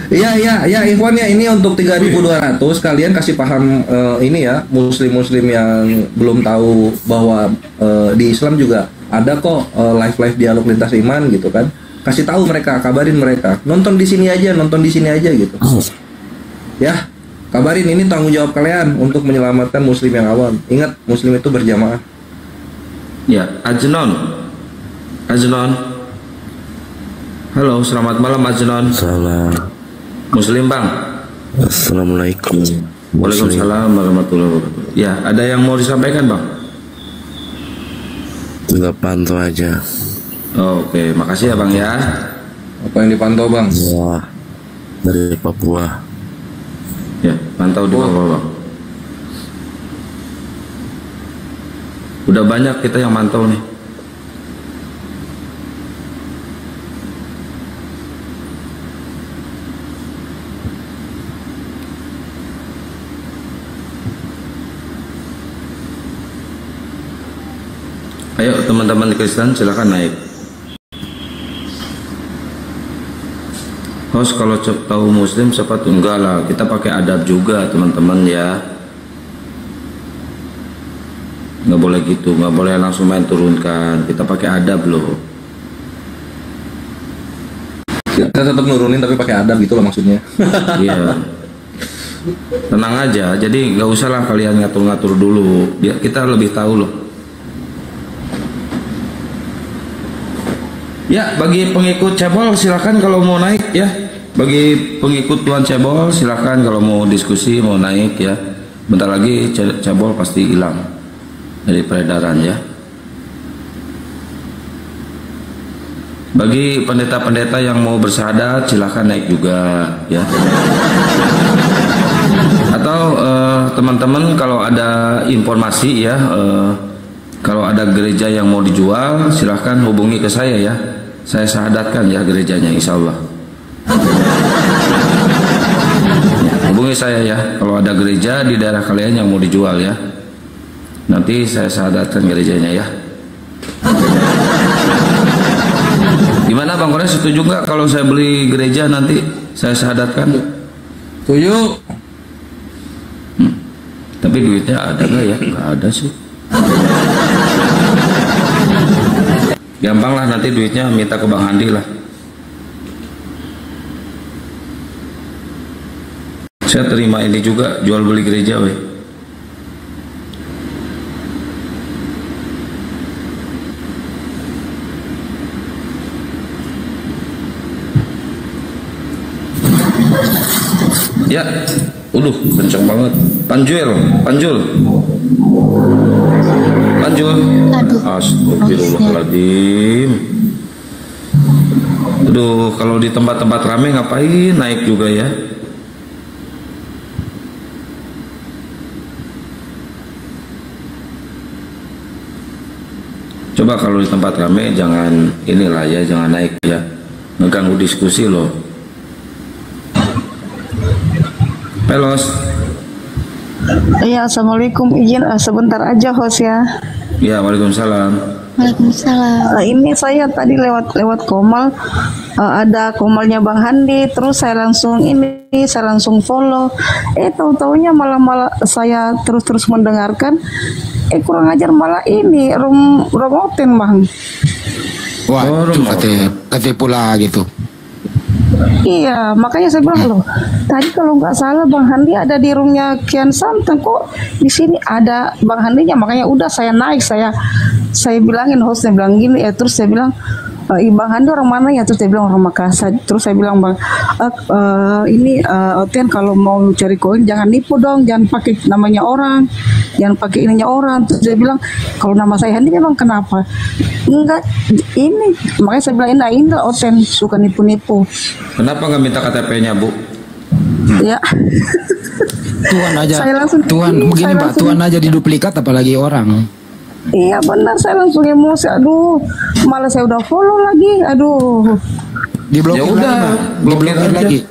Iya Ikhwan ya, ini untuk 3.200 kalian kasih paham ini ya, muslim yang belum tahu bahwa di Islam juga ada kok live dialog lintas iman gitu kan. Kasih tahu mereka, kabarin mereka, nonton di sini aja gitu. Ya, kabarin ini tanggung jawab kalian untuk menyelamatkan muslim yang awam. Ingat, muslim itu berjamaah. Ya, Ajnon. Halo, selamat malam Ajnon. Salam. Muslim Bang. Assalamualaikum. Waalaikumsalam warahmatullahi wabarakatuh. Ya, ada yang mau disampaikan Bang? Tinggal pantau aja. Oke, makasih ya Bang ya. Apa yang dipantau Bang? Ya, dari Papua. Ya, pantau di Papua Bang. Udah banyak kita yang mantau nih. Ayo teman-teman Kristen silakan naik. Host kalau tahu Muslim siapa tuh? Enggak lah, kita pakai adab juga teman-teman ya. Nggak boleh gitu, nggak boleh langsung main turunkan. Kita pakai adab loh. Kita tetap nurunin tapi pakai adab gitu loh maksudnya. Iya. Tenang aja, jadi nggak usah lah kalian ngatur-ngatur dulu. Biar kita lebih tahu loh. Ya, bagi pengikut Cebol silakan kalau mau naik ya. Bagi pengikut Tuan Cebol silakan kalau mau diskusi, mau naik ya. Bentar lagi Cebol pasti hilang dari peredaran ya. Bagi pendeta-pendeta yang mau bersyahadat silakan naik juga ya. Atau teman-teman kalau ada informasi ya, kalau ada gereja yang mau dijual silahkan hubungi ke saya ya. Saya syahadatkan ya gerejanya insya Allah. Hubungi saya ya kalau ada gereja di daerah kalian yang mau dijual ya. Nanti saya syahadatkan gerejanya ya. Gimana Bang Kores, setuju nggak kalau saya beli gereja nanti saya syahadatkan? Setuju. Tapi duitnya ada nggak ya? Nggak ada sih. Gampang lah, nanti duitnya minta ke Bang Handi lah. Saya terima ini juga, jual beli gereja weh. Ya, kenceng banget. Panjul. Astagfirullahaladzim. Aduh, kalau di tempat-tempat rame ngapain naik juga ya? Coba kalau di tempat rame jangan inilah ya, jangan naik ya. Ngeganggu diskusi loh. Pelos. Iya, assalamualaikum. Izin sebentar aja host ya. Ya, waalaikumsalam. Waalaikumsalam. Ini saya tadi lewat Komal, ada Komalnya Bang Handi, terus saya langsung follow. Tahu-taunya malah saya terus mendengarkan. Kurang ajar malah ini room Oten Bang. Wah, kata pula gitu. Iya, makanya saya bilang loh. Tadi kalau nggak salah Bang Handi ada di roomnya Kian Santang, kok di sini ada Bang Handinya. Makanya udah saya naik, saya bilangin hostnya bilang gini, terus saya bilang Bang Handi orang mana ya? Terus dia bilang orang Makassar. Terus saya bilang Bang, ini Oten kalau mau cari koin jangan nipu dong, jangan pakai namanya orang, jangan pakai ininya orang. Terus dia bilang kalau nama saya Handi memang kenapa? Enggak, ini makanya saya bilang ini Oten suka nipu-nipu. Kenapa nggak minta KTP-nya Bu? Ya. Tuhan aja. Tuhan begini Pak, Tuhan aja diduplikat apalagi orang. Iya benar, saya langsung emosi. Aduh, malah saya udah follow lagi. Aduh. Diblokir lagi.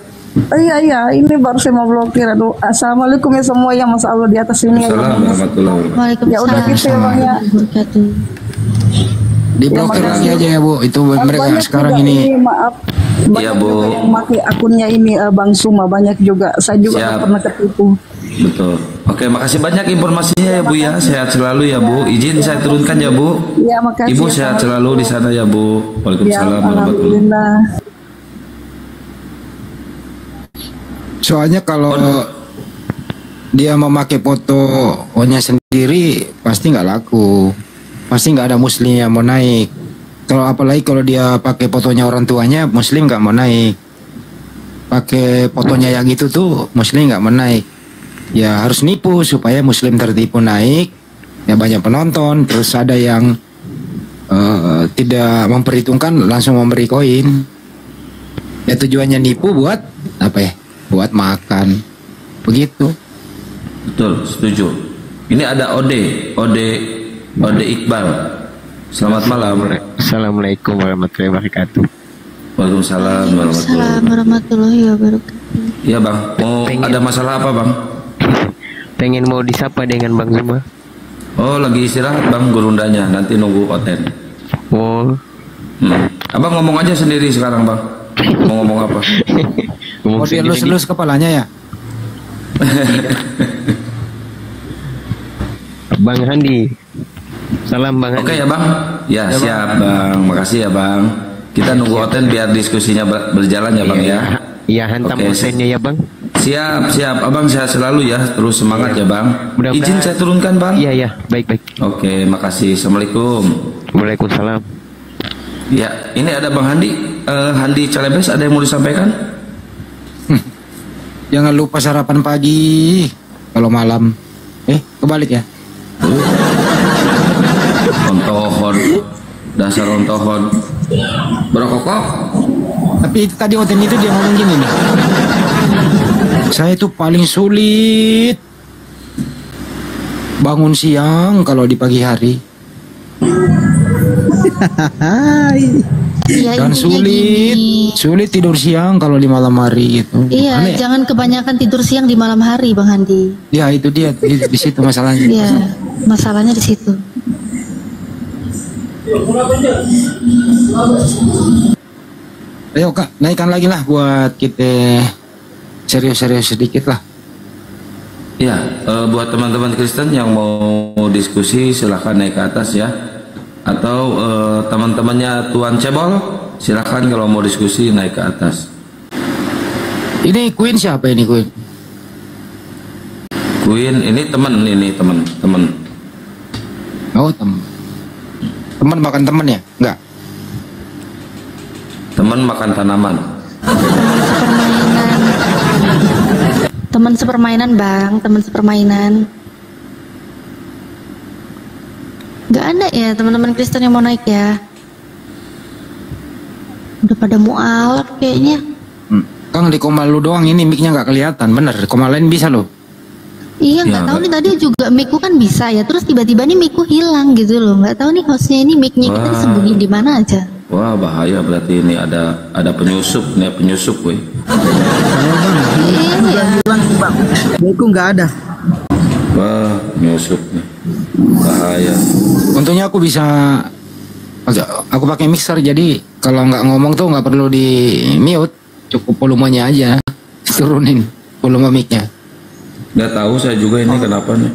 Iya, ini baru saya mau blokir. Aduh, assalamualaikum ya semua ya, Mas Allah di atas ini. Waalaikumsalam. Ya udah gitu ya Bang ya. Diblokir lagi aja ya Bu. Itu mereka sekarang ini. Maaf. Iya Bu. Yang pakai akunnya ini Bang Suma banyak juga. Saya juga pernah ketipu. Betul. Oke, makasih banyak informasinya ya Bu ya. Sehat selalu ya Bu. Izin saya turunkan ya Bu. Iya, makasih. Ibu sehat selalu di sana ya Bu. Waalaikumsalam warahmatullahi wabarakatuh. Soalnya kalau dia memakai fotonya sendiri pasti nggak laku, pasti nggak ada muslim yang mau naik. Kalau apalagi kalau dia pakai fotonya orang tuanya, muslim nggak mau naik. Pakai fotonya yang itu tuh muslim nggak mau naik. Ya harus nipu supaya muslim tertipu naik, ya banyak penonton. Terus ada yang tidak memperhitungkan langsung memberi koin. Ya tujuannya nipu buat apa ya? Buat makan. Begitu. Betul, setuju. Ini ada Ode Iqbal. Selamat malam. Assalamualaikum warahmatullahi wabarakatuh. Waalaikumsalam warahmatullahi wabarakatuh. Iya Bang, ada masalah apa Bang? Pengen mau disapa dengan Bang Zuma. Oh, lagi istirahat Bang gurundanya, nanti nunggu Oten. Oh. Abang ngomong aja sendiri sekarang Bang. Mau ngomong apa? Mau dielus-elus kepalanya ya? Bang Handi. Salam Bang Handi. Oke ya Bang. Ya siap Bang. Makasih ya Bang. Kita nunggu Oten biar diskusinya berjalan ya Bang ya. Iya, hantam Otennya ya Bang. Siap. Abang sehat selalu ya. Terus semangat ya Bang. Izin saya turunkan Bang. Iya. Baik. Oke, makasih. Assalamualaikum. Waalaikumsalam. Ya, ini ada Bang Handi. Handi Calebes, ada yang mau disampaikan? Jangan lupa sarapan pagi kalau malam. Kebalik ya. Ontohon, dasar ontohon. Berokok. Tapi tadi Oten itu dia ngomong gini nih. Saya itu paling sulit bangun siang kalau di pagi hari. Dan sulit tidur siang kalau di malam hari gitu. Iya, aneh. Jangan kebanyakan tidur siang di malam hari, Bang Handi. Ya itu dia di situ masalahnya. Iya, masalahnya di situ. Ayo Kak, naikkan lagi lah buat kita serius-serius sedikit lah. Ya, buat teman-teman Kristen yang mau diskusi silahkan naik ke atas ya. Atau teman-temannya Tuan Cebol silahkan kalau mau diskusi naik ke atas. Ini Queen siapa ini Queen? Queen ini teman. Oh teman makan teman ya? Enggak. Teman makan tanaman. Teman sepermainan Bang, teman sepermainan. Gak ada ya teman-teman Kristen yang mau naik ya? Udah pada mualaf kayaknya. Kang di Komal lu doang ini mic-nya nggak kelihatan, bener. Komal lain bisa loh. Iya nggak tahu nih tadi juga mic-ku kan bisa ya, terus tiba-tiba nih mic-ku hilang gitu loh. Nggak tahu nih hostnya ini mic-nya kita disembunyi di mana aja. Wah bahaya berarti ini ada penyusup weh. Iya. Mic-ku nggak ada. Wah penyusup nih. Bahaya. Untungnya aku bisa Aku pakai mixer, jadi kalau nggak ngomong tuh nggak perlu di mute, cukup volumenya aja turunin volume mic-nya. Nggak tahu saya juga ini kenapa nih.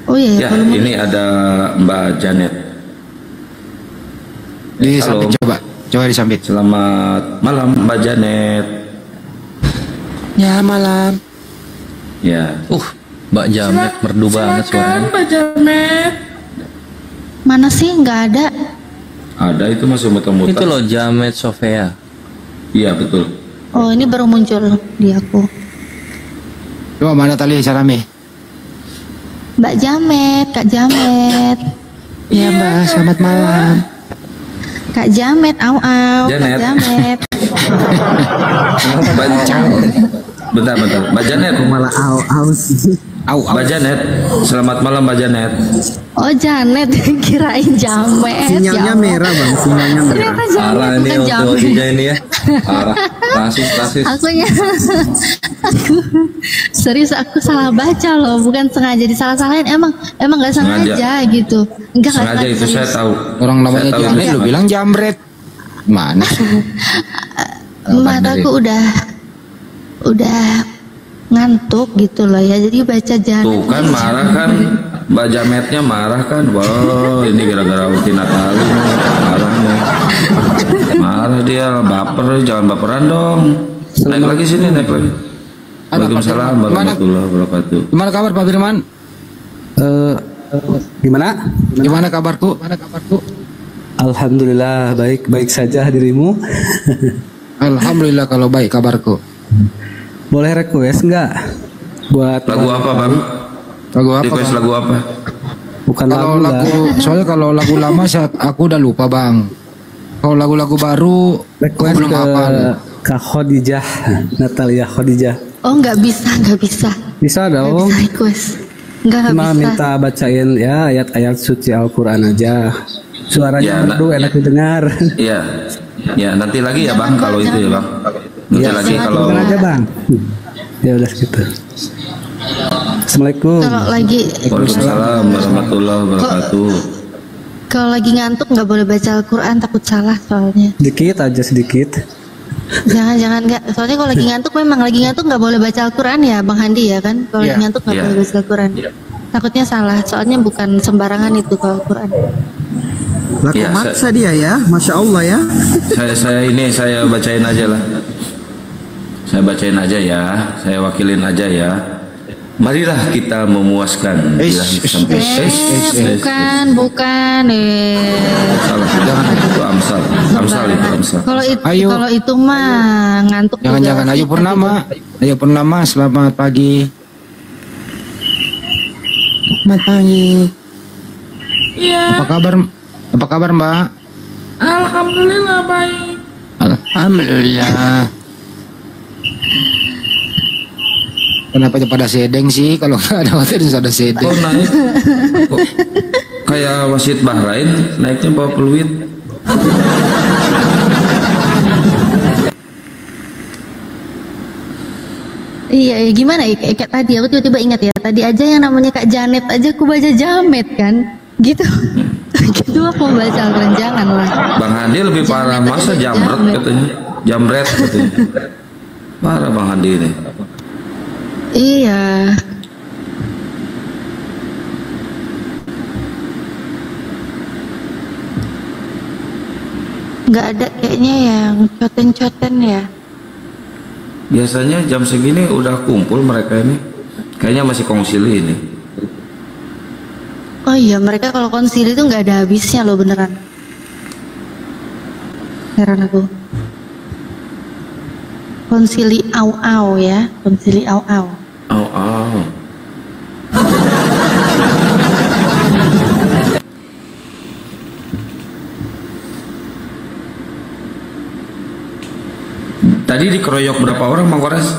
Oh iya, Ya, ini ada Mbak Janet. Disambit, coba disambit. Selamat malam Mbak Janet. Ya malam. Ya. Mbak Jamet merdu banget suaranya. Mbak Jamet. Mana sih? Nggak ada. Ada, itu masih muter-muter. Itu loh Jamet Sofia. Iya betul. Oh, ini baru muncul di aku. Coba mana tali Sarami? Mbak Jamet, Kak Jamet. Iya Mbak, selamat malam. Kak Jamet, au. Janet. Kak Jamet. Bentar. Mbak Janet. Malah au sih. Mbak Janet. Selamat malam Mbak Janet. Oh, Janet, kirain Jamet. Sinyalnya Ya Allah. merah bang, sinyalnya merah. Ternyata Jamet, Parah ini bukan untuk Jamet. Odinya ini ya. Parah. Rasis. Aku serius, aku salah baca loh, bukan sengaja disalah-salahin. Emang nggak sengaja gitu. Enggak Sengaja itu saya tahu. Orang namanya Saya tahu Jamet, itu lu bilang jamret. Mana? Mataku udah ngantuk gitu loh ya, jadi baca Janet. Tuh kan marah kan, Mbak Jametnya marah kan. Wow, ini gara-gara Uti Natali marah nih. Marah dia, baper, jangan baperan dong. Naik lagi sini, naik lagi. Waalaikumsalam warahmatullahi wabarakatuh. Gimana kabar Pak Firman? Gimana kabarku? Alhamdulillah baik saja dirimu. Alhamdulillah kalau baik kabarku. Boleh request nggak? Buat lagu apa bang? Lagu apa? Request Bang? lagu apa? Bukan kalau lagu, soalnya kalau lagu lama aku udah lupa bang. Kalau lagu-lagu baru request belum ke hafal. Kak Khadijah, Natalia Khadijah. Oh, nggak bisa. Bisa Nggak dong. bisa request. Nggak Cuma bisa. minta bacain ya ayat-ayat suci Al-Quran aja. Suaranya merdu, enak didengar. Iya, ya nanti lagi ya bang kalau itu ya bang. Nanti lagi kalau. Bukan aja bang. Ya udah gitu. Assalamualaikum. Kalau lagi Waalaikumsalam warahmatullahi wabarakatuh. kalau lagi ngantuk nggak boleh baca Al-Quran, takut salah soalnya. Sedikit. Jangan nggak. Soalnya kalau lagi ngantuk, memang lagi ngantuk nggak boleh baca Al-Quran ya, Bang Handi ya kan? Kalau lagi ngantuk nggak boleh baca Al-Quran. Takutnya salah. Soalnya bukan sembarangan itu kalau Al-Quran. Laku maksa dia ya, masya Allah ya. Saya bacain aja lah. Saya bacain aja ya. Saya wakilin aja ya. Marilah kita memuaskan birahi sampai Bukan. Salah, jangan itu Amsal itu Amsal. Kalau itu mah ngantuk. Jangan. Ayo Purnama, selamat pagi. Selamat pagi. Iya. Apa kabar Mbak? Alhamdulillah baik. Alhamdulillah. Kenapa pada sedeng sih? Kalau nggak ada hotel ada sedeng. Kok naik? Kok kayak wasit Bahrain naiknya bawa peluit. Iya, gimana ya? Kayak tadi aku tiba-tiba ingat ya. Tadi aja yang namanya Kak Janet aja aku baca Jamet kan, gitu. Gitu aku baca Al-Quran, jangan lah. Bang Handi lebih parah, masa jamret katanya. Jamret katanya. Parah Bang Handi ini. Iya. Nggak ada kayaknya yang coten-coten ya. Biasanya jam segini udah kumpul mereka ini. Kayaknya masih konsili ini. Oh iya, mereka kalau konsili itu nggak ada habisnya loh beneran. Heran aku. Konsili au-au ya, konsili au-au. Au. Tadi dikeroyok berapa orang Bang Kores?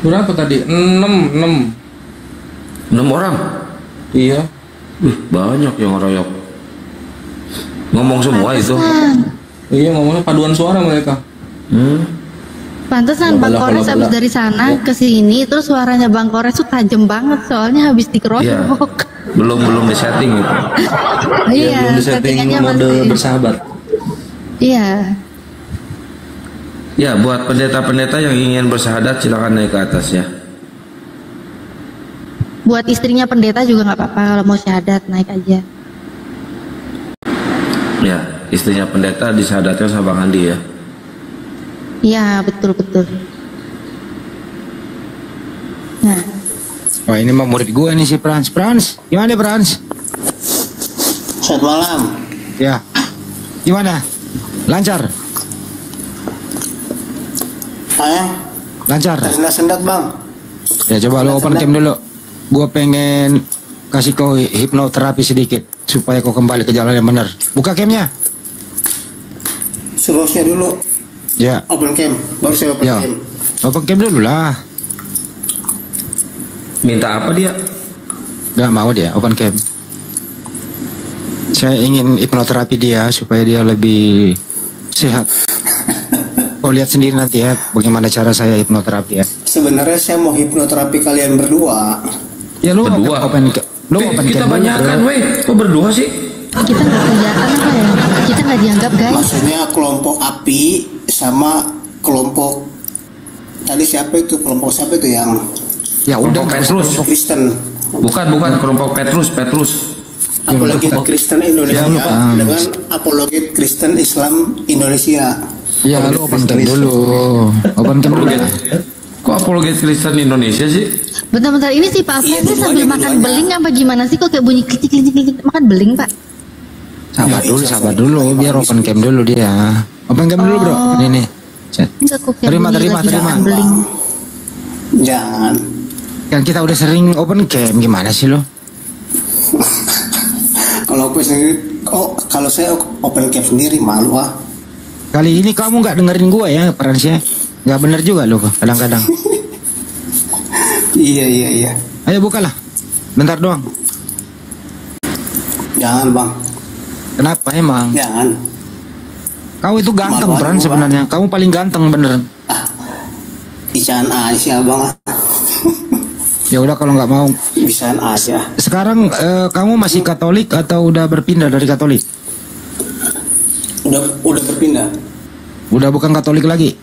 Berapa tadi? 6 orang? Iya. Banyak yang ngeroyok. Ngomong semua itu. Iya, ngomongnya paduan suara mereka. Pantesan Bang Kores habis dari sana ke sini, terus suaranya Bang Kores tuh tajam banget, soalnya habis dikeroyok. Iya. Belum disetting gitu. Iya, Belum disetting settingannya mode masih. bersahabat. Iya. Ya, buat pendeta-pendeta yang ingin bersyahadat silakan naik ke atas ya. Buat istrinya pendeta juga nggak apa-apa, kalau mau syahadat naik aja. Ya, istrinya pendeta disyahadatkan sama Bang Andi ya. Iya, betul. Nah, Wah ini mah murid gue nih si Frans. Gimana Frans? Selamat malam. Ya. Gimana? Lancar? Lancar? Sendat bang. Ya coba lo open cam dulu. Gue pengen kasih kau hipnoterapi sedikit supaya kau kembali ke jalan yang benar. Buka camnya. Suruhnya dulu. Ya. Open cam. Baru saya open cam. Open cam dulu lah. Minta apa dia? Gak mau dia open cam. Saya ingin hipnoterapi dia supaya dia lebih sehat. Kau lihat sendiri nanti ya bagaimana cara saya hipnoterapi ya. Sebenarnya saya mau hipnoterapi kalian berdua. Ya lu berdua. open Kita banyakan weh. Kok berdua sih? kita nggak kelihatan apa ya? Kita nggak dianggap guys. Maksudnya kelompok api sama kelompok tadi siapa itu? Kelompok siapa itu yang? Ya udah Petrus. Kristen. Bukan kelompok Petrus. Apologet Kristen Indonesia dengan apologet Kristen Islam Indonesia. Ya lu open cam dulu. Open cam dulu. Kok apologet Kristen Indonesia sih? Bentar-bentar ini sih Pak Afif ini sambil makan beling apa gimana sih kok kayak bunyi klicik makan beling Pak? Sabar dulu biar open cam dulu dia. Open cam dulu bro. Ini nih. Enggak kok kayak Terima. makan beling. Jangan. Kan kita udah sering open cam, gimana sih lo? Kalau saya open cam sendiri malu ah. Kali ini kamu nggak dengerin gua ya, Fransnya. Nggak bener juga lo kadang-kadang. Iya. Ayo bukalah. Bentar doang. Jangan bang. Kenapa emang? Jangan. Kau itu ganteng Fran sebenarnya. Kamu paling ganteng beneran. Bisaan aja bang. Ya udah kalau nggak mau. Bisaan aja. Sekarang kamu masih Katolik atau udah berpindah dari Katolik? Udah berpindah. Udah bukan Katolik lagi?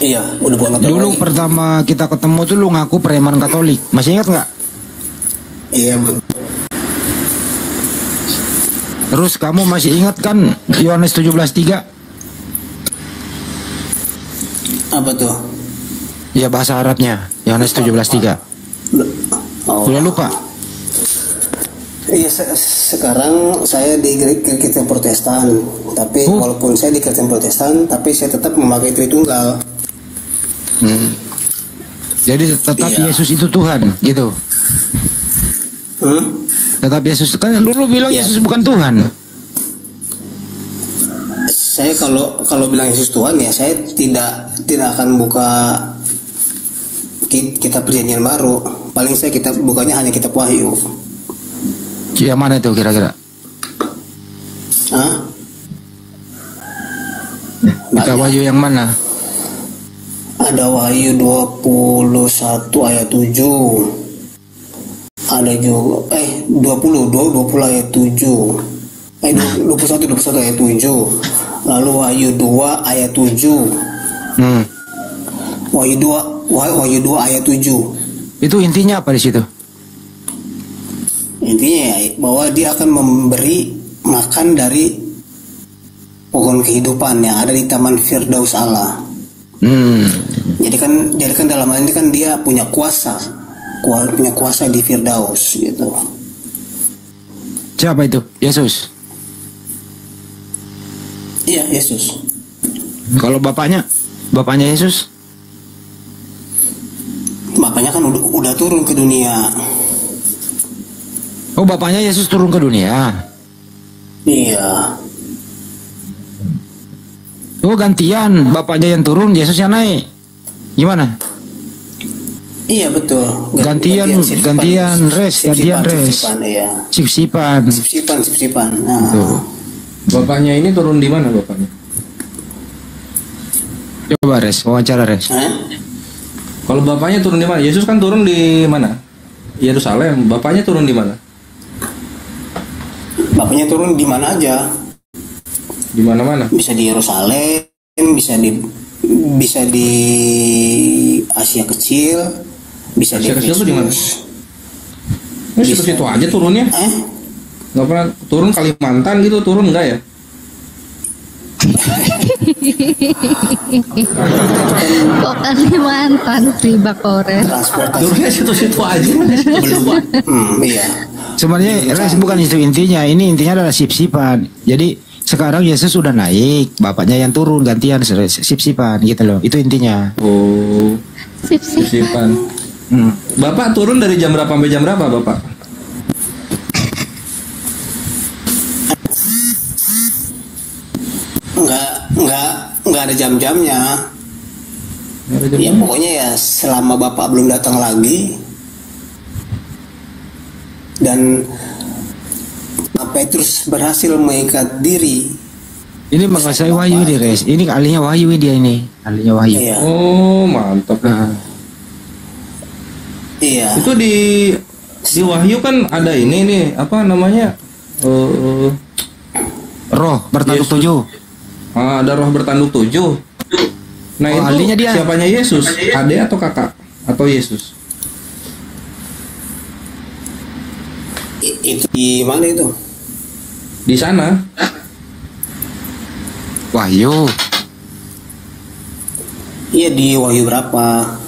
Iya, udah bukan Katolik. Dulu pertama kita ketemu tuh lu ngaku preman Katolik. Masih ingat nggak? Iya betul. Terus kamu masih ingat kan Yohanes 17:3? Apa tuh? Ya bahasa Arabnya Yohanes 17:3. Udah lupa? Iya sekarang saya di Kristen Protestan, tapi walaupun saya di Kristen Protestan, tapi saya tetap memakai Tritunggal. Jadi tetap Yesus itu Tuhan, gitu. Tetap Yesus kan dulu bilang Yesus bukan Tuhan. Saya kalau bilang Yesus Tuhan ya saya tidak akan buka kitab Perjanjian Baru. Paling saya bukanya hanya kitab Wahyu. Yang mana itu kira-kira? Kitab Wahyu yang mana? Ada Wahyu 21 ayat 7. Ada juga 20 ayat 7. 21 ayat 7. Lalu Wahyu 2 ayat 7. Wahyu 2 ayat 7. Itu intinya apa di situ? Intinya ya, bahwa dia akan memberi makan dari pohon kehidupan yang ada di Taman Firdaus Allah. Jadi kan dalam hal ini kan dia punya kuasa di Firdaus gitu. Siapa itu? Yesus. Iya, Yesus. Kalau bapaknya Yesus? Bapaknya kan udah turun ke dunia. Oh, bapaknya Yesus turun ke dunia. Iya. Oh, gantian, bapaknya yang turun, Yesus yang naik. Gimana? Iya betul. Gantian res. Iya. Sip-sipan. Nah. Bapaknya ini turun di mana bapaknya? Coba Res, wawancara Res. Kalau bapaknya turun di mana? Yesus kan turun di mana? Yerusalem. Bapaknya turun di mana? Bapaknya turun di mana aja? Di mana-mana. Bisa di Yerusalem, bisa di Asia Kecil, bisa Asia di Kecil tuh di mana? Ini situ aja turunnya. Nggak pernah turun Kalimantan gitu, turun enggak ya? Kok Kalimantan sih Bakore? Turunnya situ-situ aja. Iya. Sebenarnya Res bukan itu intinya. Ini intinya adalah sip-sipan. Jadi sekarang Yesus sudah naik, bapaknya yang turun gantian sip-sipan gitu loh. Itu intinya. Oh. Sip-sipan. Bapak turun dari jam berapa sampai jam berapa, Bapak? Enggak ada jam-jamnya. Ya pokoknya ya selama Bapak belum datang lagi dan apa terus berhasil mengikat diri. Ini menguasai wahyu nih Res. Ini ahlinya wahyu dia ini. Ahlinya wahyu. Iya. Oh mantap. Iya. Itu di wahyu kan ada ini nih apa namanya roh bertanduk 7. Ada roh bertanduk 7. Nah itu ahlinya dia. Siapanya Yesus? Ade atau kakak? Atau Yesus? Itu di mana itu? Di sana. Wahyu. Iya di Wahyu berapa?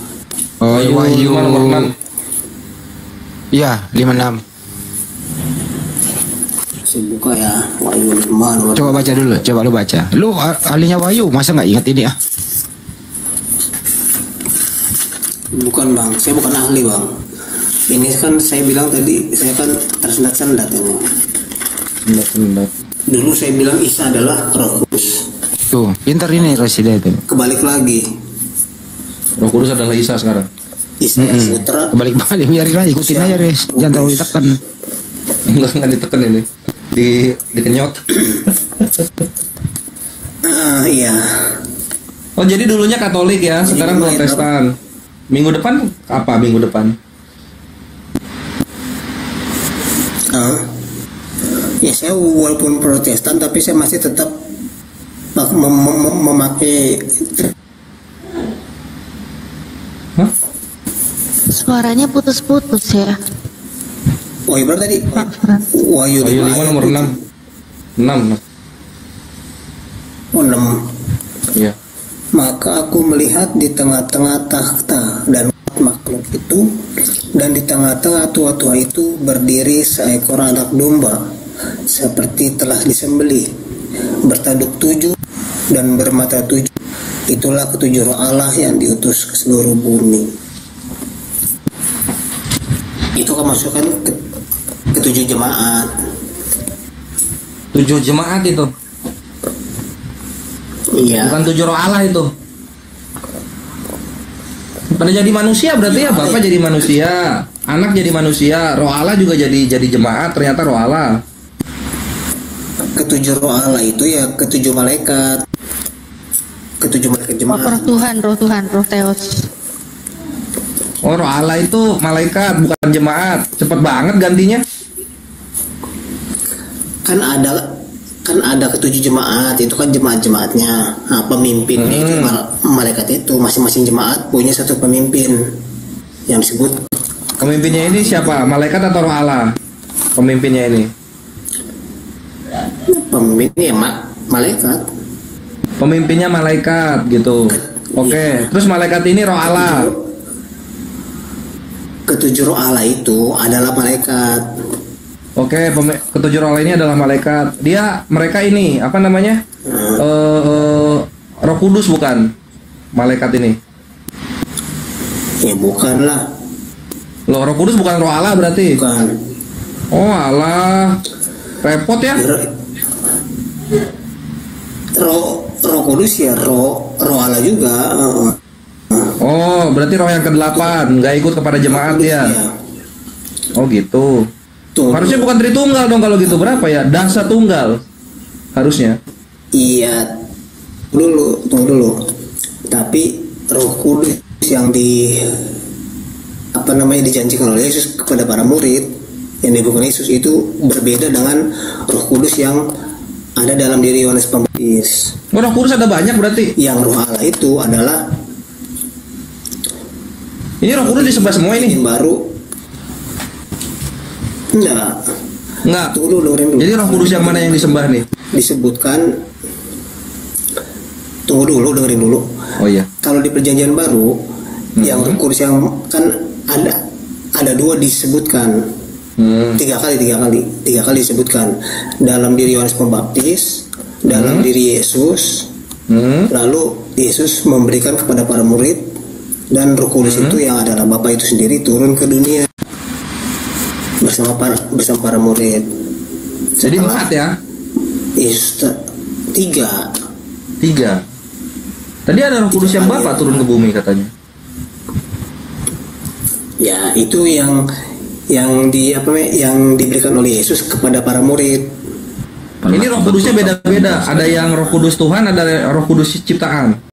Oh, Wahyu nomor 6. Iya, 56. Saya buka ya, Wahyu 5. Coba baca dulu, coba lu baca. Lu ahlinya Wahyu, masa nggak ingat ini ah? Bukan Bang, saya bukan ahli Bang. Ini kan saya bilang tadi, saya kan tersendat-sendat ini. Sendat-sendat. Dulu saya bilang Isa adalah Roh Kudus. Tuh, pintar ini Resida itu. Kebalik lagi. Roh Kudus adalah Isa sekarang. Isa Putra. Kebalik-balik, biarin aja, ikutin aja Res. Jangan terlalu ditekan. Enggak ditekan ini. Dikenyot. Iya. Oh jadi dulunya Katolik ya, sekarang Protestan. Minggu depan apa? Minggu depan? Ya saya walaupun Protestan tapi saya masih tetap memakai. Suaranya putus-putus ya. Wahyu berapa tadi? Wahyu 5 nomor 6. 6. Oh 6. Iya. Maka aku melihat di tengah-tengah takhta dan makhluk itu, dan di tengah-tengah tua-tua itu berdiri seekor anak domba seperti telah disembelih, bertanduk 7 dan bermata 7. Itulah ketujuh roh Allah yang diutus ke seluruh bumi. Itu kan masukkan ke 7 jemaat. 7 jemaat itu. Iya. Bukan 7 roh Allah itu. Pada jadi manusia berarti ya Bapak jadi manusia, anak jadi manusia, roh Allah juga jadi jemaat, ternyata roh Allah. Ketujuh roh Allah itu ya ketujuh malaikat. Ketujuh malaikat jemaat. Roh Tuhan, roh Theos. Oh, roh Allah itu malaikat bukan jemaat. Cepet banget gantinya. Kan ada ketujuh jemaat, itu kan jemaat-jemaatnya. Nah, pemimpin itu malaikat itu masing-masing jemaat punya satu pemimpin yang disebut. Pemimpinnya ini siapa? Malaikat atau roh Allah? Pemimpinnya ini. Pemimpinnya malaikat. Pemimpinnya malaikat gitu. Oke. Terus malaikat ini roh Allah. Ketujuh roh Allah itu adalah malaikat. Oke, ketujuh roh Allah ini adalah malaikat. Mereka ini apa namanya? Roh Kudus bukan? Malaikat ini. Ya bukan lah. Loh, Roh Kudus bukan roh Allah berarti? Bukan. Oh Allah, repot ya. Roh Kudus ya roh Allah juga. Oh, berarti roh yang ke-8 nggak ikut kepada jemaat ya? Oh gitu. Harusnya bukan Tritunggal dong kalau gitu. Berapa ya? Dasa Tunggal harusnya. Iya. Tunggu dulu. Tapi Roh Kudus yang dijanjikan oleh Yesus kepada para murid yang diberikan Yesus itu berbeda dengan Roh Kudus yang ada dalam diri Yohanes Pembaptis. Roh Kudus ada banyak berarti? Yang Roh Allah itu adalah ini Roh Kudus disembah semua ini? Yang baru. Enggak. Tunggu dulu, dengerin dulu. Jadi Roh Kudus yang mana yang disembah nih? Disebutkan. Tunggu dulu, dengerin dulu. Oh iya. Kalau di Perjanjian Baru, yang Roh Kudus yang kan ada 2 disebutkan. 3 kali disebutkan dalam diri Yohanes Pembaptis, dalam diri Yesus. Lalu Yesus memberikan kepada para murid. Dan Roh Kudus itu yang adalah Bapa itu sendiri turun ke dunia bersama para murid. Jadi 4 ya? Yesus 3. Tadi ada Roh Kudus yang Bapa turun ke bumi katanya. Ya, itu yang diberikan oleh Yesus kepada para murid. Ini Roh Kudusnya beda-beda. Ada yang Roh Kudus Tuhan, ada Roh Kudus ciptaan.